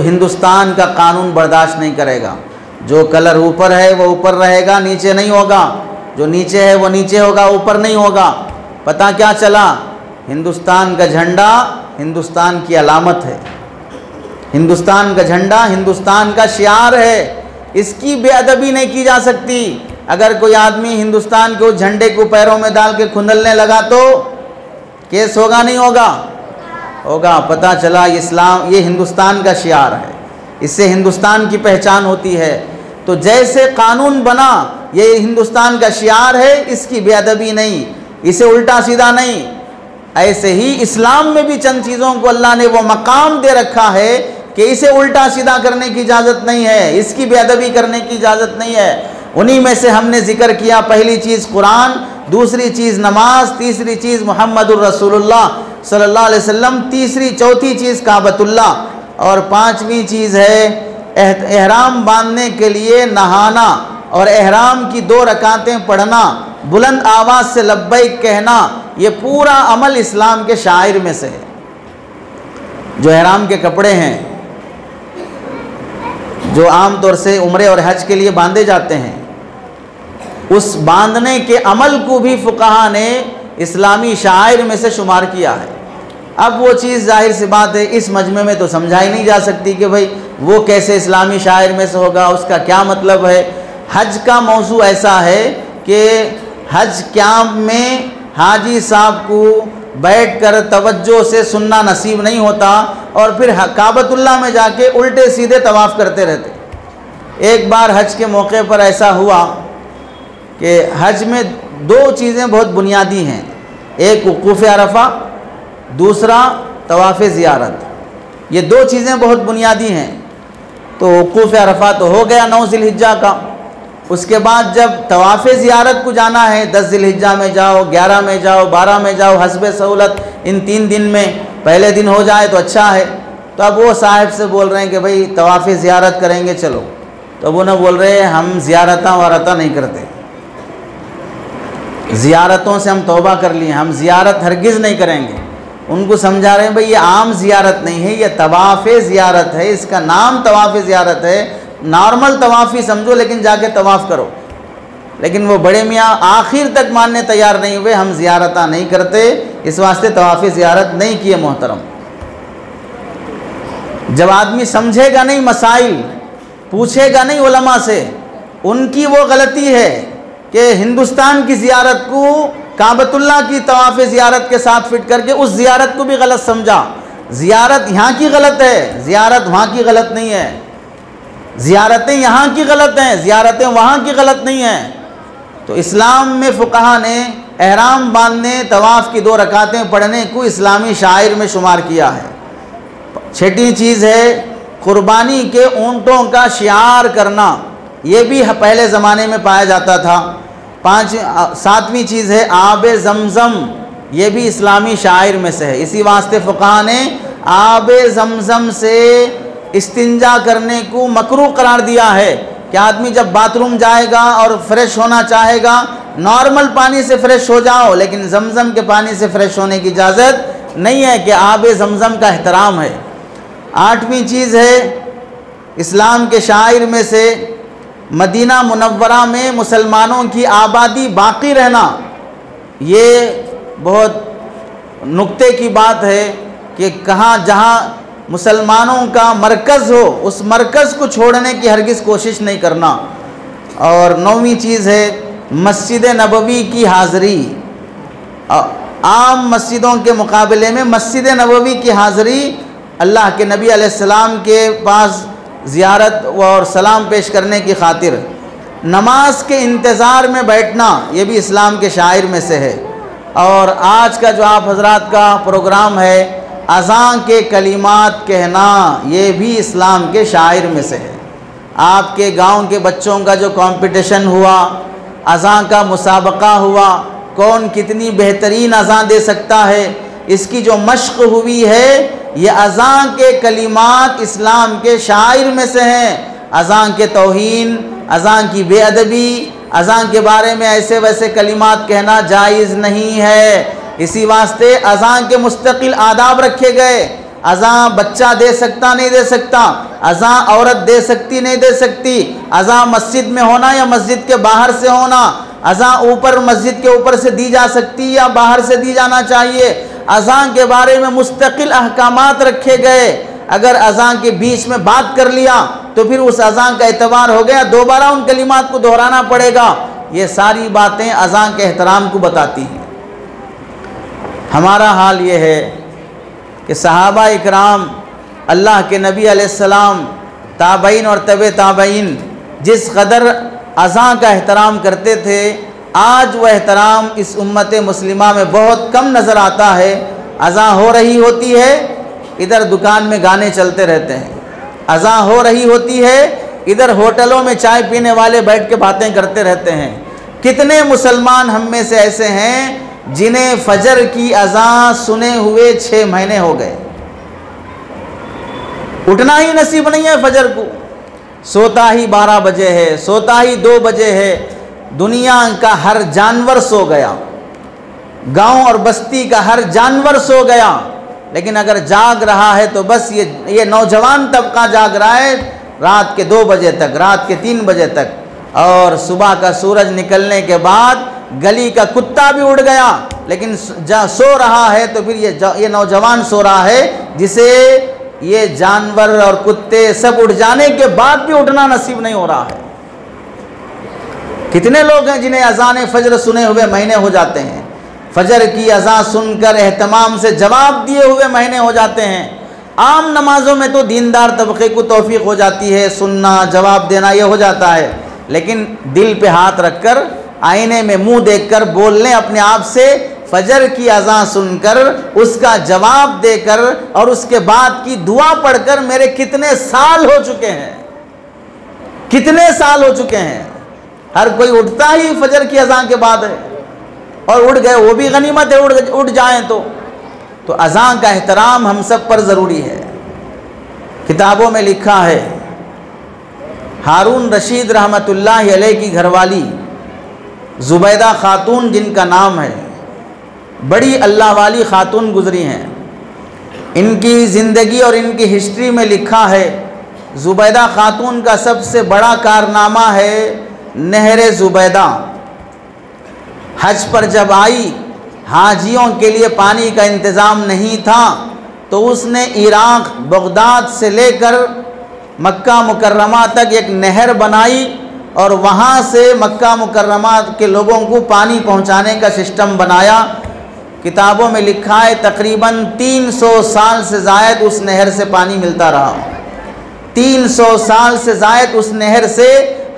हिंदुस्तान का कानून बर्दाश्त नहीं करेगा। जो कलर ऊपर है वो ऊपर रहेगा, नीचे नहीं होगा। जो नीचे है वो नीचे होगा, ऊपर नहीं होगा। पता क्या चला? हिंदुस्तान का झंडा हिंदुस्तान की अलामत है, हिंदुस्तान का झंडा हिंदुस्तान का शियार है। इसकी बेअदबी नहीं की जा सकती। अगर कोई आदमी हिंदुस्तान के उस झंडे को पैरों में डाल के खुंदलने लगा तो केस होगा नहीं होगा? होगा। पता चला इस्लाम ये हिंदुस्तान का शियार है, इससे हिंदुस्तान की पहचान होती है। तो जैसे कानून बना ये हिंदुस्तान का शियार है, इसकी बेअदबी नहीं, इसे उल्टा सीधा नहीं। ऐसे ही इस्लाम में भी चंद चीज़ों को अल्लाह ने वो मकाम दे रखा है कि इसे उल्टा सीधा करने की इजाज़त नहीं है, इसकी बेअदबी करने की इजाज़त नहीं है। उन्हीं में से हमने जिक्र किया, पहली चीज़ कुरान, दूसरी चीज़ नमाज, तीसरी चीज़ मुहम्मदुर रसूलुल्लाह सल्लल्लाहु अलैहि वसल्लम, तीसरी चौथी चीज़ काबतुल्लाह, और पांचवी चीज़ है एहराम बांधने के लिए नहाना और एहराम की 2 रकातें पढ़ना, बुलंद आवाज़ से लब्बैक कहना। ये पूरा अमल इस्लाम के शायर में से है। जो एहराम के कपड़े हैं जो आम तौर से उम्रे और हज के लिए बांधे जाते हैं, उस बांधने के अमल को भी फुक़हा ने इस्लामी शायर में से शुमार किया है। अब वो चीज़ जाहिर सी बात है इस मजमे में तो समझाई नहीं जा सकती कि भाई वो कैसे इस्लामी शायर में से होगा, उसका क्या मतलब है। हज का मौजू ऐसा है कि हज कैंप में हाजी साहब को बैठकर तवज्जो से सुनना नसीब नहीं होता और फिर काबतुल्लाह में जाके उल्टे सीधे तवाफ़ करते रहते। एक बार हज के मौके पर ऐसा हुआ कि हज में 2 चीज़ें बहुत बुनियादी हैं, एक वक़ूफ़ अरफ़ा, दूसरा तवाफ़ ज़ियारत। ये 2 चीज़ें बहुत बुनियादी हैं। तो वक़ूफ़ अरफ़ा तो हो गया 9 ज़िलहिज्जा का। उसके बाद जब तवाफ़ ज़ियारत को जाना है, 10 ज़िलहिज्जा में जाओ, 11 में जाओ, 12 में जाओ, हस्बे सहूलत इन 3 दिन में पहले दिन हो जाए तो अच्छा है। तो अब वो साहिब से बोल रहे हैं कि भाई तवाफ़ ज़ियारत करेंगे चलो, तो वो ना बोल रहे हैं हम ज़ियारता वारता नहीं करते। ज़ियारतों से हम तौबा कर लिए, हम ज़ियारत हरगिज़ नहीं करेंगे। उनको समझा रहे हैं भाई ये आम ज़ियारत नहीं है, ये तवाफ़ ज़ियारत है, इसका नाम तवाफ़ ज़ियारत है। नॉर्मल तवाफ़ ही समझो लेकिन जाके तवाफ़ करो। लेकिन वो बड़े मियाँ आखिर तक मानने तैयार नहीं हुए, हम ज़ियारत नहीं करते, इस वास्ते तवाफ़ ज़ियारत नहीं किए। मोहतरम, जब आदमी समझेगा नहीं मसाइल, पूछेगा नहीं उलमा से, उनकी वो गलती है कि हिंदुस्तान की ज़ियारत को काबतुल्लाह की तवाफ़ ज़ियारत के साथ फिट करके उस ज़ियारत को भी गलत समझा। ज़ियारत यहाँ की गलत है, ज़ियारत वहाँ की गलत नहीं है। ज़ियारतें यहाँ की गलत हैं, ज़ियारतें वहाँ की गलत नहीं हैं। तो इस्लाम में फ़ुक़हा ने एहराम बांधने, तवाफ़ की 2 रकातें पढ़ने को इस्लामी शायर में शुमार किया है। छठी चीज़ है क़ुरबानी के ऊँटों का शियार करना, ये भी पहले ज़माने में पाया जाता था। 7वीं चीज़ है आब ज़मज़म, ये भी इस्लामी शायर में से है। इसी वास्ते फ़ुक़हा ने आब ज़मज़म से इस्तिंजा करने को मकरूह करार दिया है कि आदमी जब बाथरूम जाएगा और फ्रेश होना चाहेगा, नॉर्मल पानी से फ्रेश हो जाओ, लेकिन ज़मज़म के पानी से फ्रेश होने की इजाज़त नहीं है, कि आब ज़मज़म का एहतराम है। 8वीं चीज़ है इस्लाम के शायर में से मदीना मुनव्वरा में मुसलमानों की आबादी बाकी रहना। ये बहुत नुक्ते की बात है कि कहाँ जहाँ मुसलमानों का मरकज़ हो, उस मरकज़ को छोड़ने की हरगिज़ कोशिश नहीं करना। और 9वीं चीज़ है मस्जिद नबवी की हाज़िरी। आम मस्जिदों के मुकाबले में मस्जिद नबवी की हाज़िरी, अल्लाह के नबी अलैहिस्सलाम के पास ज़ियारत और सलाम पेश करने की खातिर नमाज के इंतज़ार में बैठना, ये भी इस्लाम के शायर में से है। और आज का जो आप हजरात का प्रोग्राम है अज़ान के कलिमात कहना, ये भी इस्लाम के शायर में से है। आपके गांव के बच्चों का जो कंपटीशन हुआ, अज़ान का मुसाबका हुआ, कौन कितनी बेहतरीन अज़ान दे सकता है, इसकी जो मश्क हुई है, ये अज़ान के कलिमात इस्लाम के शायर में से हैं। अज़ान के तौहीन, अज़ान की बेअदबी, अज़ान के बारे में ऐसे वैसे कलिमात कहना जायज़ नहीं है। इसी वास्ते अज़ान के मुस्तकिल आदाब रखे गए। अज़ान बच्चा दे सकता नहीं दे सकता, अज़ान औरत दे सकती नहीं दे सकती, अज़ान मस्जिद में होना या मस्जिद के बाहर से होना, अज़ान ऊपर मस्जिद के ऊपर से दी जा सकती या बाहर से दी जाना चाहिए। अज़ान के बारे में मुस्तकिल अहकामात रखे गए। अगर अज़ान के बीच में बात कर लिया तो फिर उस अज़ान का एतबार हो गया, दोबारा उन कलिमात को दोहराना पड़ेगा। ये सारी बातें अज़ान के एहतराम को बताती हैं। हमारा हाल ये है कि सहाबा इकराम, अल्लाह के नबी अलैहिस्सलाम, ताबईन और तबे ताबईन जिस कदर अज़ान का एहतराम करते थे, आज वह एहतराम इस उम्मत मुस्लिमा में बहुत कम नज़र आता है। अज़ान हो रही होती है, इधर दुकान में गाने चलते रहते हैं। अज़ान हो रही होती है, इधर होटलों में चाय पीने वाले बैठ के बातें करते रहते हैं। कितने मुसलमान हम में से ऐसे हैं जिन्हें फजर की अज़ान सुने हुए 6 महीने हो गए, उठना ही नसीब नहीं है फजर को। सोता ही 12 बजे है, सोता ही 2 बजे है। दुनिया का हर जानवर सो गया, गांव और बस्ती का हर जानवर सो गया, लेकिन अगर जाग रहा है तो बस ये नौजवान तबका जाग रहा है रात के 2 बजे तक, रात के 3 बजे तक। और सुबह का सूरज निकलने के बाद गली का कुत्ता भी उड़ गया, लेकिन सो रहा है तो फिर ये नौजवान सो रहा है जिसे ये जानवर और कुत्ते सब उठ जाने के बाद भी उठना नसीब नहीं हो रहा है। कितने लोग हैं जिन्हें अज़ान फजर सुने हुए महीने हो जाते हैं, फजर की अज़ान सुनकर एहतमाम से जवाब दिए हुए महीने हो जाते हैं। आम नमाजों में तो दीनदार तबके को तौफीक हो जाती है, सुनना जवाब देना ये हो जाता है, लेकिन दिल पे हाथ रखकर आईने में मुंह देखकर बोल लें अपने आप से, फजर की अज़ान सुनकर उसका जवाब देकर और उसके बाद की दुआ पढ़कर मेरे कितने साल हो चुके हैं, कितने साल हो चुके हैं। हर कोई उठता ही फजर की अज़ान के बाद है, और उठ गए वो भी गनीमत है, उठ जाएं तो अज़ान का एहतराम हम सब पर ज़रूरी है। किताबों में लिखा है, हारून रशीद रहमतुल्लाह अलैह की घरवाली ज़ुबैदा खातून जिनका नाम है, बड़ी अल्लाह वाली खातून गुज़री हैं। इनकी ज़िंदगी और इनकी हिस्ट्री में लिखा है, ज़ुबैदा खातून का सबसे बड़ा कारनामा है नहर ज़ुबैदा। हज पर जब आई, हाजियों के लिए पानी का इंतज़ाम नहीं था, तो उसने इराक़ बगदाद से लेकर मक्का मुकर्रमा तक एक नहर बनाई और वहाँ से मक्का मुकर्रमा के लोगों को पानी पहुँचाने का सिस्टम बनाया। किताबों में लिखा है तकरीबन 300 साल से ज़ायद उस नहर से पानी मिलता रहा। 300 साल से ज़ायद उस नहर से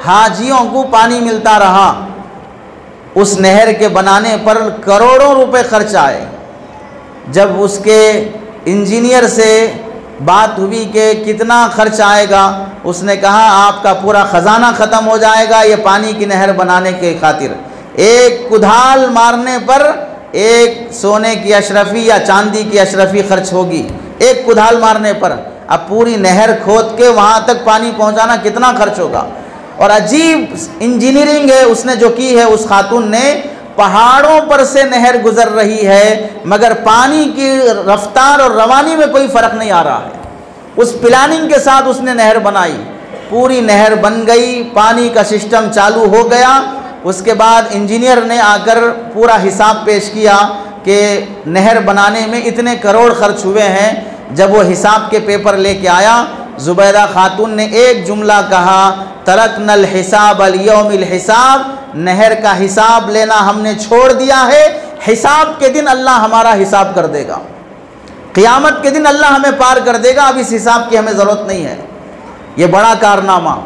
हाजियों को पानी मिलता रहा। उस नहर के बनाने पर करोड़ों रुपए खर्च आए। जब उसके इंजीनियर से बात हुई कि कितना खर्च आएगा, उसने कहा आपका पूरा ख़जाना ख़त्म हो जाएगा ये पानी की नहर बनाने के खातिर। एक कुदाल मारने पर एक सोने की अशरफी या चांदी की अशरफी खर्च होगी, एक कुदाल मारने पर। अब पूरी नहर खोद के वहाँ तक पानी पहुँचाना कितना खर्च होगा। और अजीब इंजीनियरिंग है उसने जो की है उस खातून ने। पहाड़ों पर से नहर गुजर रही है मगर पानी की रफ्तार और रवानी में कोई फ़र्क नहीं आ रहा है। उस प्लानिंग के साथ उसने नहर बनाई, पूरी नहर बन गई, पानी का सिस्टम चालू हो गया। उसके बाद इंजीनियर ने आकर पूरा हिसाब पेश किया कि नहर बनाने में इतने करोड़ खर्च हुए हैं। जब वो हिसाब के पेपर लेके आया, ज़ुबैदा खातून ने एक जुमला कहा, तरकनल हिसाब अल यौमिल हिसाब, नहर का हिसाब लेना हमने छोड़ दिया है। हिसाब के दिन अल्लाह हमारा हिसाब कर देगा, क़ियामत के दिन अल्लाह हमें पार कर देगा, अब इस हिसाब की हमें ज़रूरत नहीं है। ये बड़ा कारनामा।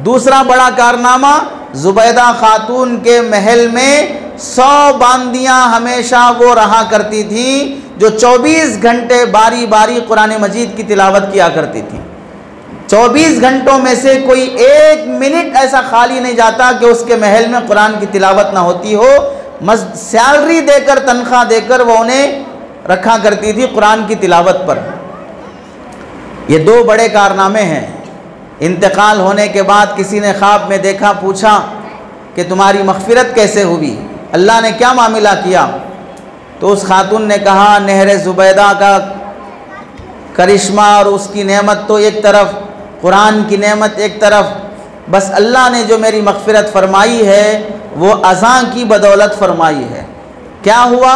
दूसरा बड़ा कारनामा, ज़ुबैदा खातून के महल में 100 बांदियाँ हमेशा वो रहा करती थीं जो 24 घंटे बारी बारी कुरान मजीद की तिलावत किया करती थी। 24 घंटों में से कोई एक मिनट ऐसा खाली नहीं जाता कि उसके महल में कुरान की तिलावत ना होती हो। सैलरी देकर, तनख्वाह देकर वो उन्हें रखा करती थी कुरान की तिलावत पर। ये 2 बड़े कारनामे हैं। इंतकाल होने के बाद किसी ने ख्वाब में देखा, पूछा कि तुम्हारी मग़फ़िरत कैसे हुई, अल्लाह ने क्या मामला किया? तो उस खातून ने कहा नहर ज़ुबैदा का करिश्मा और उसकी नेमत तो एक तरफ, कुरान की नेमत एक तरफ, बस अल्लाह ने जो मेरी मग़फ़िरत फ़रमाई है वो अज़ां की बदौलत फ़रमाई है। क्या हुआ?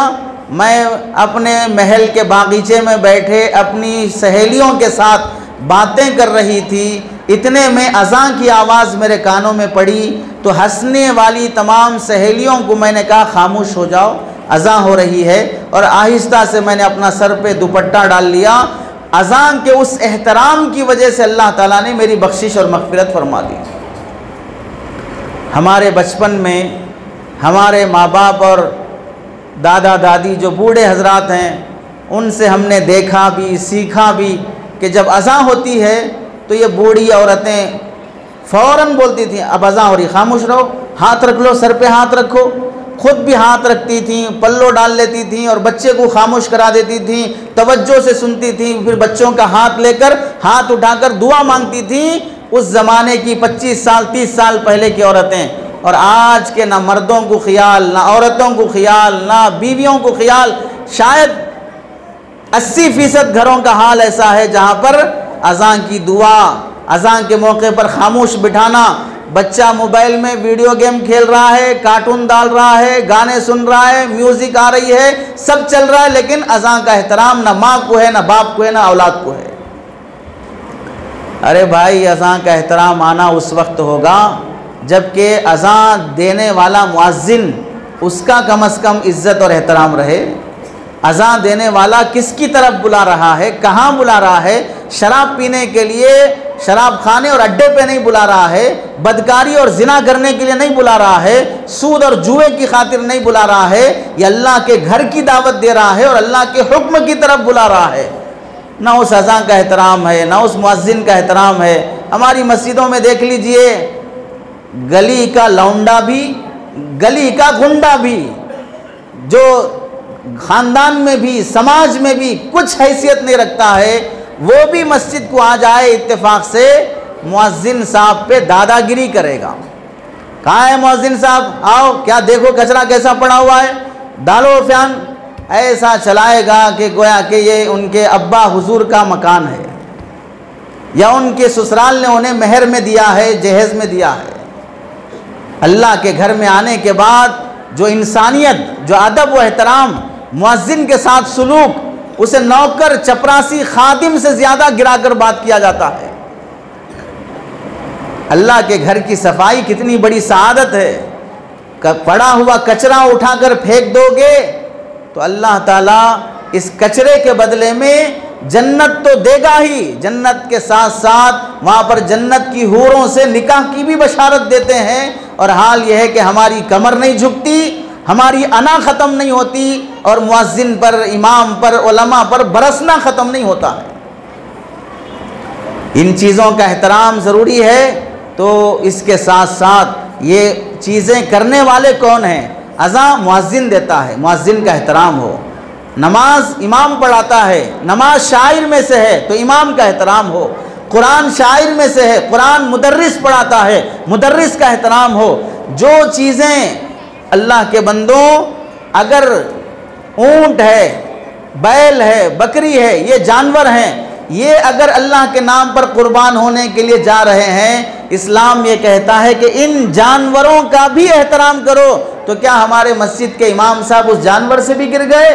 मैं अपने महल के बागीचे में बैठे अपनी सहेलियों के साथ बातें कर रही थी, इतने में अज़ां की आवाज़ मेरे कानों में पड़ी, तो हंसने वाली तमाम सहेलियों को मैंने कहा खामोश हो जाओ, अज़ां हो रही है, और आहिस्ता से मैंने अपना सर पे दुपट्टा डाल लिया। अज़ां के उस एहतराम की वजह से अल्लाह ताला ने मेरी बख्शिश और मग़फ़िरत फरमा दी। हमारे बचपन में हमारे माँ बाप और दादा दादी जो बूढ़े हजरात हैं, उनसे हमने देखा भी सीखा भी कि जब अज़ां होती है तो ये बूढ़ी औरतें फ़ौरन बोलती थी अब अज़ां हो रही, खामोश रहो, हाथ रख लो, सर पे हाथ रखो। खुद भी हाथ रखती थी, पल्लो डाल लेती थी और बच्चे को खामोश करा देती थी, तवज्जो से सुनती थी, फिर बच्चों का हाथ लेकर, हाथ उठाकर दुआ मांगती थी। उस ज़माने की 25 साल 30 साल पहले की औरतें। और आज के ना मर्दों को ख्याल, ना औरतों को ख्याल, ना बीवियों को ख्याल। शायद 80% घरों का हाल ऐसा है जहाँ पर अज़ां की दुआ, अज़ां के मौके पर खामोश बिठाना। बच्चा मोबाइल में वीडियो गेम खेल रहा है, कार्टून डाल रहा है, गाने सुन रहा है, म्यूज़िक आ रही है, सब चल रहा है, लेकिन अज़ां का एहतराम ना माँ को है, ना बाप को है, ना औलाद को है। अरे भाई, अज़ां का एहतराम आना उस वक्त होगा जबकि अज़ां देने वाला मुअज़्ज़िन, उसका कम से कम इज़्ज़त और एहतराम रहे। अज़ां देने वाला किसकी तरफ बुला रहा है, कहाँ बुला रहा है? शराब पीने के लिए शराब खाने और अड्डे पे नहीं बुला रहा है, बदकारी और जिना करने के लिए नहीं बुला रहा है, सूद और जुए की खातिर नहीं बुला रहा है, ये अल्लाह के घर की दावत दे रहा है और अल्लाह के हुक्म की तरफ बुला रहा है। ना उस अज़ां का एहतराम है, ना उस मुअज़्ज़िन का एहतराम है। हमारी मस्जिदों में देख लीजिए, गली का लौंडा भी, गली का गुंडा भी, जो ख़ानदान में भी समाज में भी कुछ हैसियत नहीं रखता है, वो भी मस्जिद को आ जाए इत्तेफाक से मुअज़्ज़िन साहब पे दादागिरी करेगा। कहाँ है मुअज्जिन साहब, आओ, क्या देखो कचरा कैसा पड़ा हुआ है, डालो फैन। ऐसा चलाएगा कि गोया कि ये उनके अब्बा हुजूर का मकान है या उनके ससुराल ने उन्हें मेहर में दिया है, जहेज में दिया है। अल्लाह के घर में आने के बाद जो इंसानियत, जो अदब व एहतराम, मुअज्जिन के साथ सुलूक, उसे नौकर, चपरासी, खादिम से ज़्यादा गिराकर बात किया जाता है। अल्लाह के घर की सफाई कितनी बड़ी सआदत है। पड़ा हुआ कचरा उठाकर फेंक दोगे तो अल्लाह ताला इस कचरे के बदले में जन्नत तो देगा ही, जन्नत के साथ साथ वहाँ पर जन्नत की हूरों से निकाह की भी बशारत देते हैं। और हाल यह है कि हमारी कमर नहीं झुकती, हमारी अना ख़त्म नहीं होती और मुअज्जिन पर, इमाम पर, उलमा पर बरसना ख़त्म नहीं होता है। इन चीज़ों का एहतराम ज़रूरी है। तो इसके साथ साथ ये चीज़ें करने वाले कौन हैं? अज़ा मुअज्जिन देता है, मुअज्जिन का एहतराम हो। नमाज इमाम पढ़ाता है, नमाज शायर में से है तो इमाम का एहतराम हो। कुरान शायर में से है, कुरान मुदर्रिस पढ़ाता है, मुदर्रिस का एहतराम हो। जो चीज़ें अल्लाह के बंदों, अगर ऊँट है, बैल है, बकरी है, ये जानवर हैं, ये अगर अल्लाह के नाम पर कुर्बान होने के लिए जा रहे हैं, इस्लाम ये कहता है कि इन जानवरों का भी एहतराम करो। तो क्या हमारे मस्जिद के इमाम साहब उस जानवर से भी गिर गए?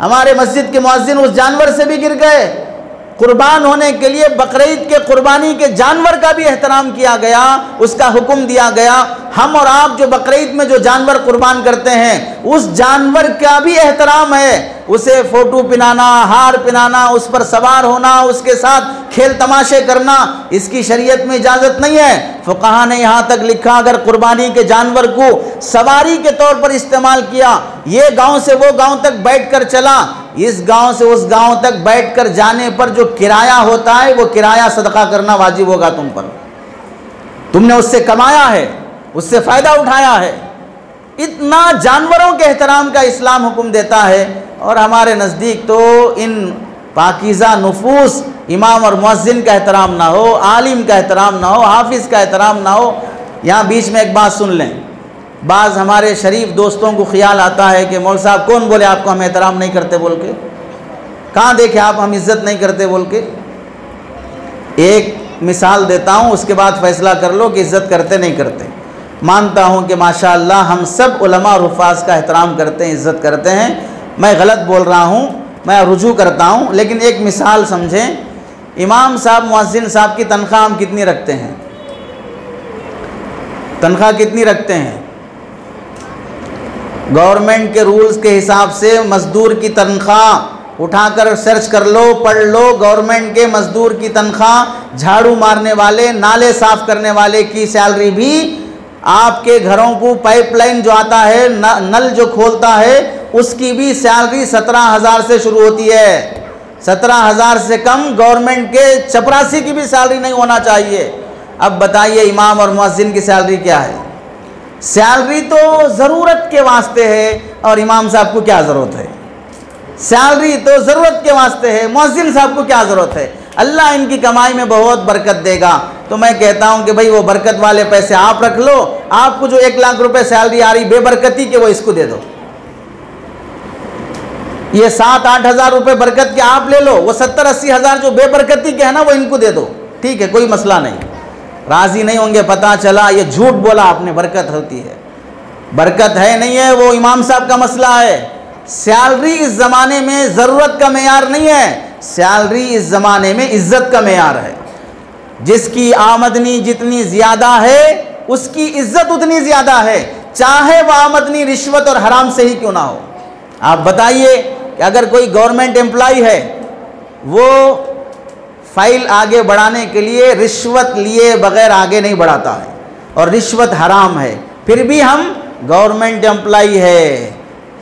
हमारे मस्जिद के मुअज्जिन उस जानवर से भी गिर गए? कुर्बान होने के लिए बकरीद के कुर्बानी के जानवर का भी एहतराम किया गया, उसका हुक्म दिया गया। हम और आप जो बकरीद में जो जानवर कुर्बान करते हैं, उस जानवर का भी एहतराम है। उसे फ़ोटो पिनाना, हार पिनाना, उस पर सवार होना, उसके साथ खेल तमाशे करना, इसकी शरीयत में इजाज़त नहीं है। फ़ुक़हा ने यहाँ तक लिखा, अगर कुर्बानी के जानवर को सवारी के तौर पर इस्तेमाल किया, ये गांव से वो गांव तक बैठकर चला, इस गांव से उस गांव तक बैठकर जाने पर जो किराया होता है, वो किराया सदका करना वाजिब होगा तुम पर। तुमने उससे कमाया है, उससे फ़ायदा उठाया है। इतना जानवरों के एहतराम का इस्लाम हुक्म देता है। और हमारे नज़दीक तो इन पाकीज़ा नुफूस इमाम और मुअज्जिन का एहतराम ना हो, आलिम का एहतराम ना हो, हाफिज़ का एहतराम ना हो। यहाँ बीच में एक बात सुन लें। बाज़ हमारे शरीफ दोस्तों को ख्याल आता है कि मौल साहब कौन बोले आपको हम एहतराम नहीं करते बोल के, कहाँ देखे आप हम इज़्ज़त नहीं करते बोल के। एक मिसाल देता हूँ, उसके बाद फ़ैसला कर लो कि इज़्ज़त करते नहीं करते। मानता हूँ कि माशाअल्लाह हम सब उलमा और हुफ़ाज़ का एहतराम करते हैं, इज़्ज़त करते हैं। मैं गलत बोल रहा हूँ, मैं रुजू करता हूँ, लेकिन एक मिसाल समझें। इमाम साहब, मुअज्जिन साहब की तनख्वाह हम कितनी रखते हैं? तनख्वाह कितनी रखते हैं? गवर्नमेंट के रूल्स के हिसाब से मज़दूर की तनख्वाह उठाकर सर्च कर लो, पढ़ लो। गवर्नमेंट के मज़दूर की तनख्वाह, झाड़ू मारने वाले, नाले साफ़ करने वाले की सैलरी भी, आपके घरों को पाइपलाइन जो आता है, नल जो खोलता है, उसकी भी सैलरी 17,000 से शुरू होती है। 17,000 से कम गवर्नमेंट के चपरासी की भी सैलरी नहीं होना चाहिए। अब बताइए इमाम और मुअज्जिन की सैलरी क्या है? सैलरी तो ज़रूरत के वास्ते है, और इमाम साहब को क्या ज़रूरत है? सैलरी तो ज़रूरत के वास्ते है, मुअज्जिन साहब को क्या ज़रूरत है? अल्लाह इनकी कमाई में बहुत बरकत देगा। तो मैं कहता हूँ कि भाई वो बरकत वाले पैसे आप रख लो। आपको जो 1 लाख रुपए सैलरी आ रही बेबरकती के, वो इसको दे दो। ये 7-8 हज़ार रुपये बरकत के आप ले लो, वो 70-80 हज़ार जो बेबरकती के है ना, वो इनको दे दो। ठीक है, कोई मसला नहीं। राज़ी नहीं होंगे, पता चला ये झूठ बोला आपने, बरकत होती है। बरकत है नहीं है, वो इमाम साहब का मसला है। सैलरी इस ज़माने में ज़रूरत का मेयार नहीं है, सैलरी इस ज़माने में इज़्ज़त का मेयार है। जिसकी आमदनी जितनी ज़्यादा है, उसकी इज़्ज़त उतनी ज़्यादा है, चाहे वह आमदनी रिश्वत और हराम से ही क्यों ना हो। आप बताइए कि अगर कोई गवर्नमेंट एम्प्लॉय है, वो फाइल आगे बढ़ाने के लिए रिश्वत लिए बगैर आगे नहीं बढ़ाता है, और रिश्वत हराम है, फिर भी हम गवर्नमेंट एम्प्लॉय है,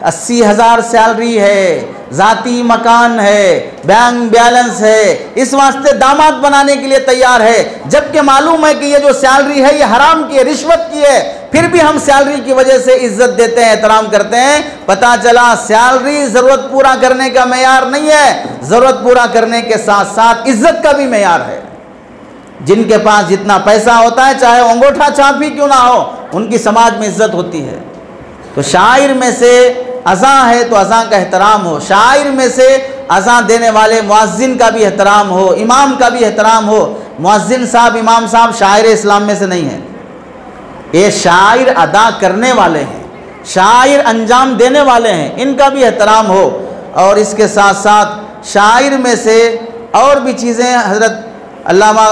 80,000 सैलरी है, ज़ाती मकान है, बैंक बैलेंस है, इस वास्ते दामाद बनाने के लिए तैयार है, जबकि मालूम है कि ये जो सैलरी है ये हराम की है, रिश्वत की है, फिर भी हम सैलरी की वजह से इज्जत देते हैं, एहतराम करते हैं। पता चला सैलरी ज़रूरत पूरा करने का मेयार नहीं है, ज़रूरत पूरा करने के साथ साथ इज्जत का भी मेयार है। जिनके पास जितना पैसा होता है, चाहे अंगूठा छाप ही क्यों ना हो, उनकी समाज में इज्जत होती है। तो शायर में से अज़ां है तो अज़ां का एहतराम हो, शायर में से अज़ां देने वाले मुअज्जिन का भी एहतराम हो, इमाम का भी एहतराम हो। मुअज्जिन साहब, इमाम साहब शायर इस्लाम में से नहीं है, ये शायर अदा करने वाले हैं, शायर अंजाम देने वाले हैं, इनका भी एहतराम हो। और इसके साथ साथ शायर में से और भी चीज़ें, हज़रत अल्लामा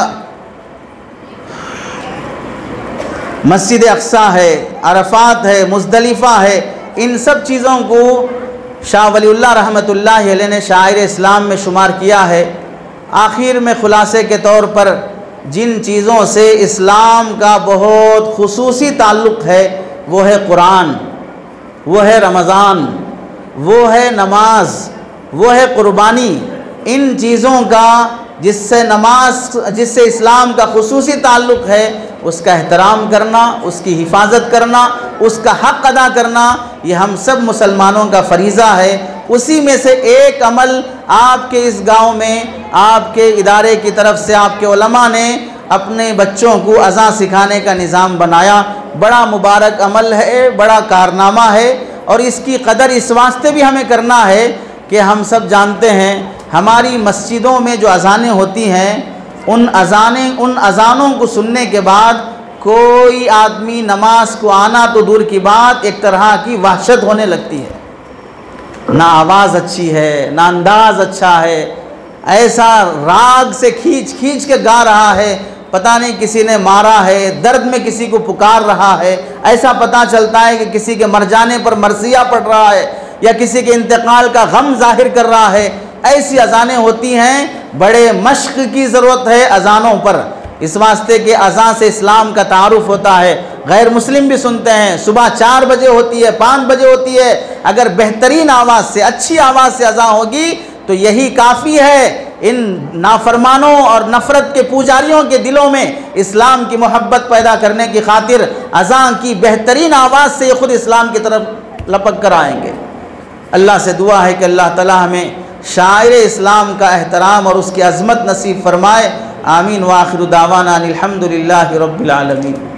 मस्जिद अक्सा है, अरफात है, मुज़दलिफ़ा है, इन सब चीज़ों को शाह वलीउल्लाह रहमतुल्लाह अलैह ने शायर इस्लाम में शुमार किया है। आखिर में ख़ुलासे के तौर पर जिन चीज़ों से इस्लाम का बहुत खुसूसी ताल्लुक़ है वो है कुरान, वो है रमज़ान, वो है नमाज, वो है क़ुरबानी। इन चीज़ों का जिससे इस्लाम का खुसूसी ताल्लुक़ है उसका एहतराम करना, उसकी हिफाजत करना, उसका हक़ अदा करना, ये हम सब मुसलमानों का फ़रीज़ा है। उसी में से एक अमल आपके इस गांव में आपके इदारे की तरफ से आपके उलमा ने अपने बच्चों को अज़ां सिखाने का निज़ाम बनाया। बड़ा मुबारक अमल है, बड़ा कारनामा है। और इसकी कदर इस वास्ते भी हमें करना है कि हम सब जानते हैं हमारी मस्जिदों में जो अज़ानें होती हैं, उन अज़ानों को सुनने के बाद कोई आदमी नमाज को आना तो दूर की बात, एक तरह की वहशत होने लगती है। ना आवाज़ अच्छी है, ना अंदाज़ अच्छा है, ऐसा राग से खींच खींच के गा रहा है, पता नहीं किसी ने मारा है, दर्द में किसी को पुकार रहा है, ऐसा पता चलता है कि किसी के मर जाने पर मरसिया पड़ रहा है या किसी के इंतकाल का गम जाहिर कर रहा है। ऐसी अज़ानें होती हैं। बड़े मश्क की ज़रूरत है अज़ानों पर, इस वास्ते कि अज़ान से इस्लाम का तारुफ होता है। गैर मुस्लिम भी सुनते हैं, सुबह 4 बजे होती है, 5 बजे होती है। अगर बेहतरीन आवाज़ से, अच्छी आवाज़ से अज़ान होगी तो यही काफ़ी है इन नाफरमानों और नफ़रत के पुजारियों के दिलों में इस्लाम की मोहब्बत पैदा करने की खातिर अज़ान की बेहतरीन आवाज़ से ये ख़ुद इस्लाम की तरफ लपक कर आएंगे। अल्लाह से दुआ है कि अल्लाह ताला हमें शायर इस्लाम का एहतराम और उसकी अज़मत नसीब फरमाए। आमीन। व आखिरु दावाना अनिल हम्दुलिल्लाहि रब्बिल आलमीन।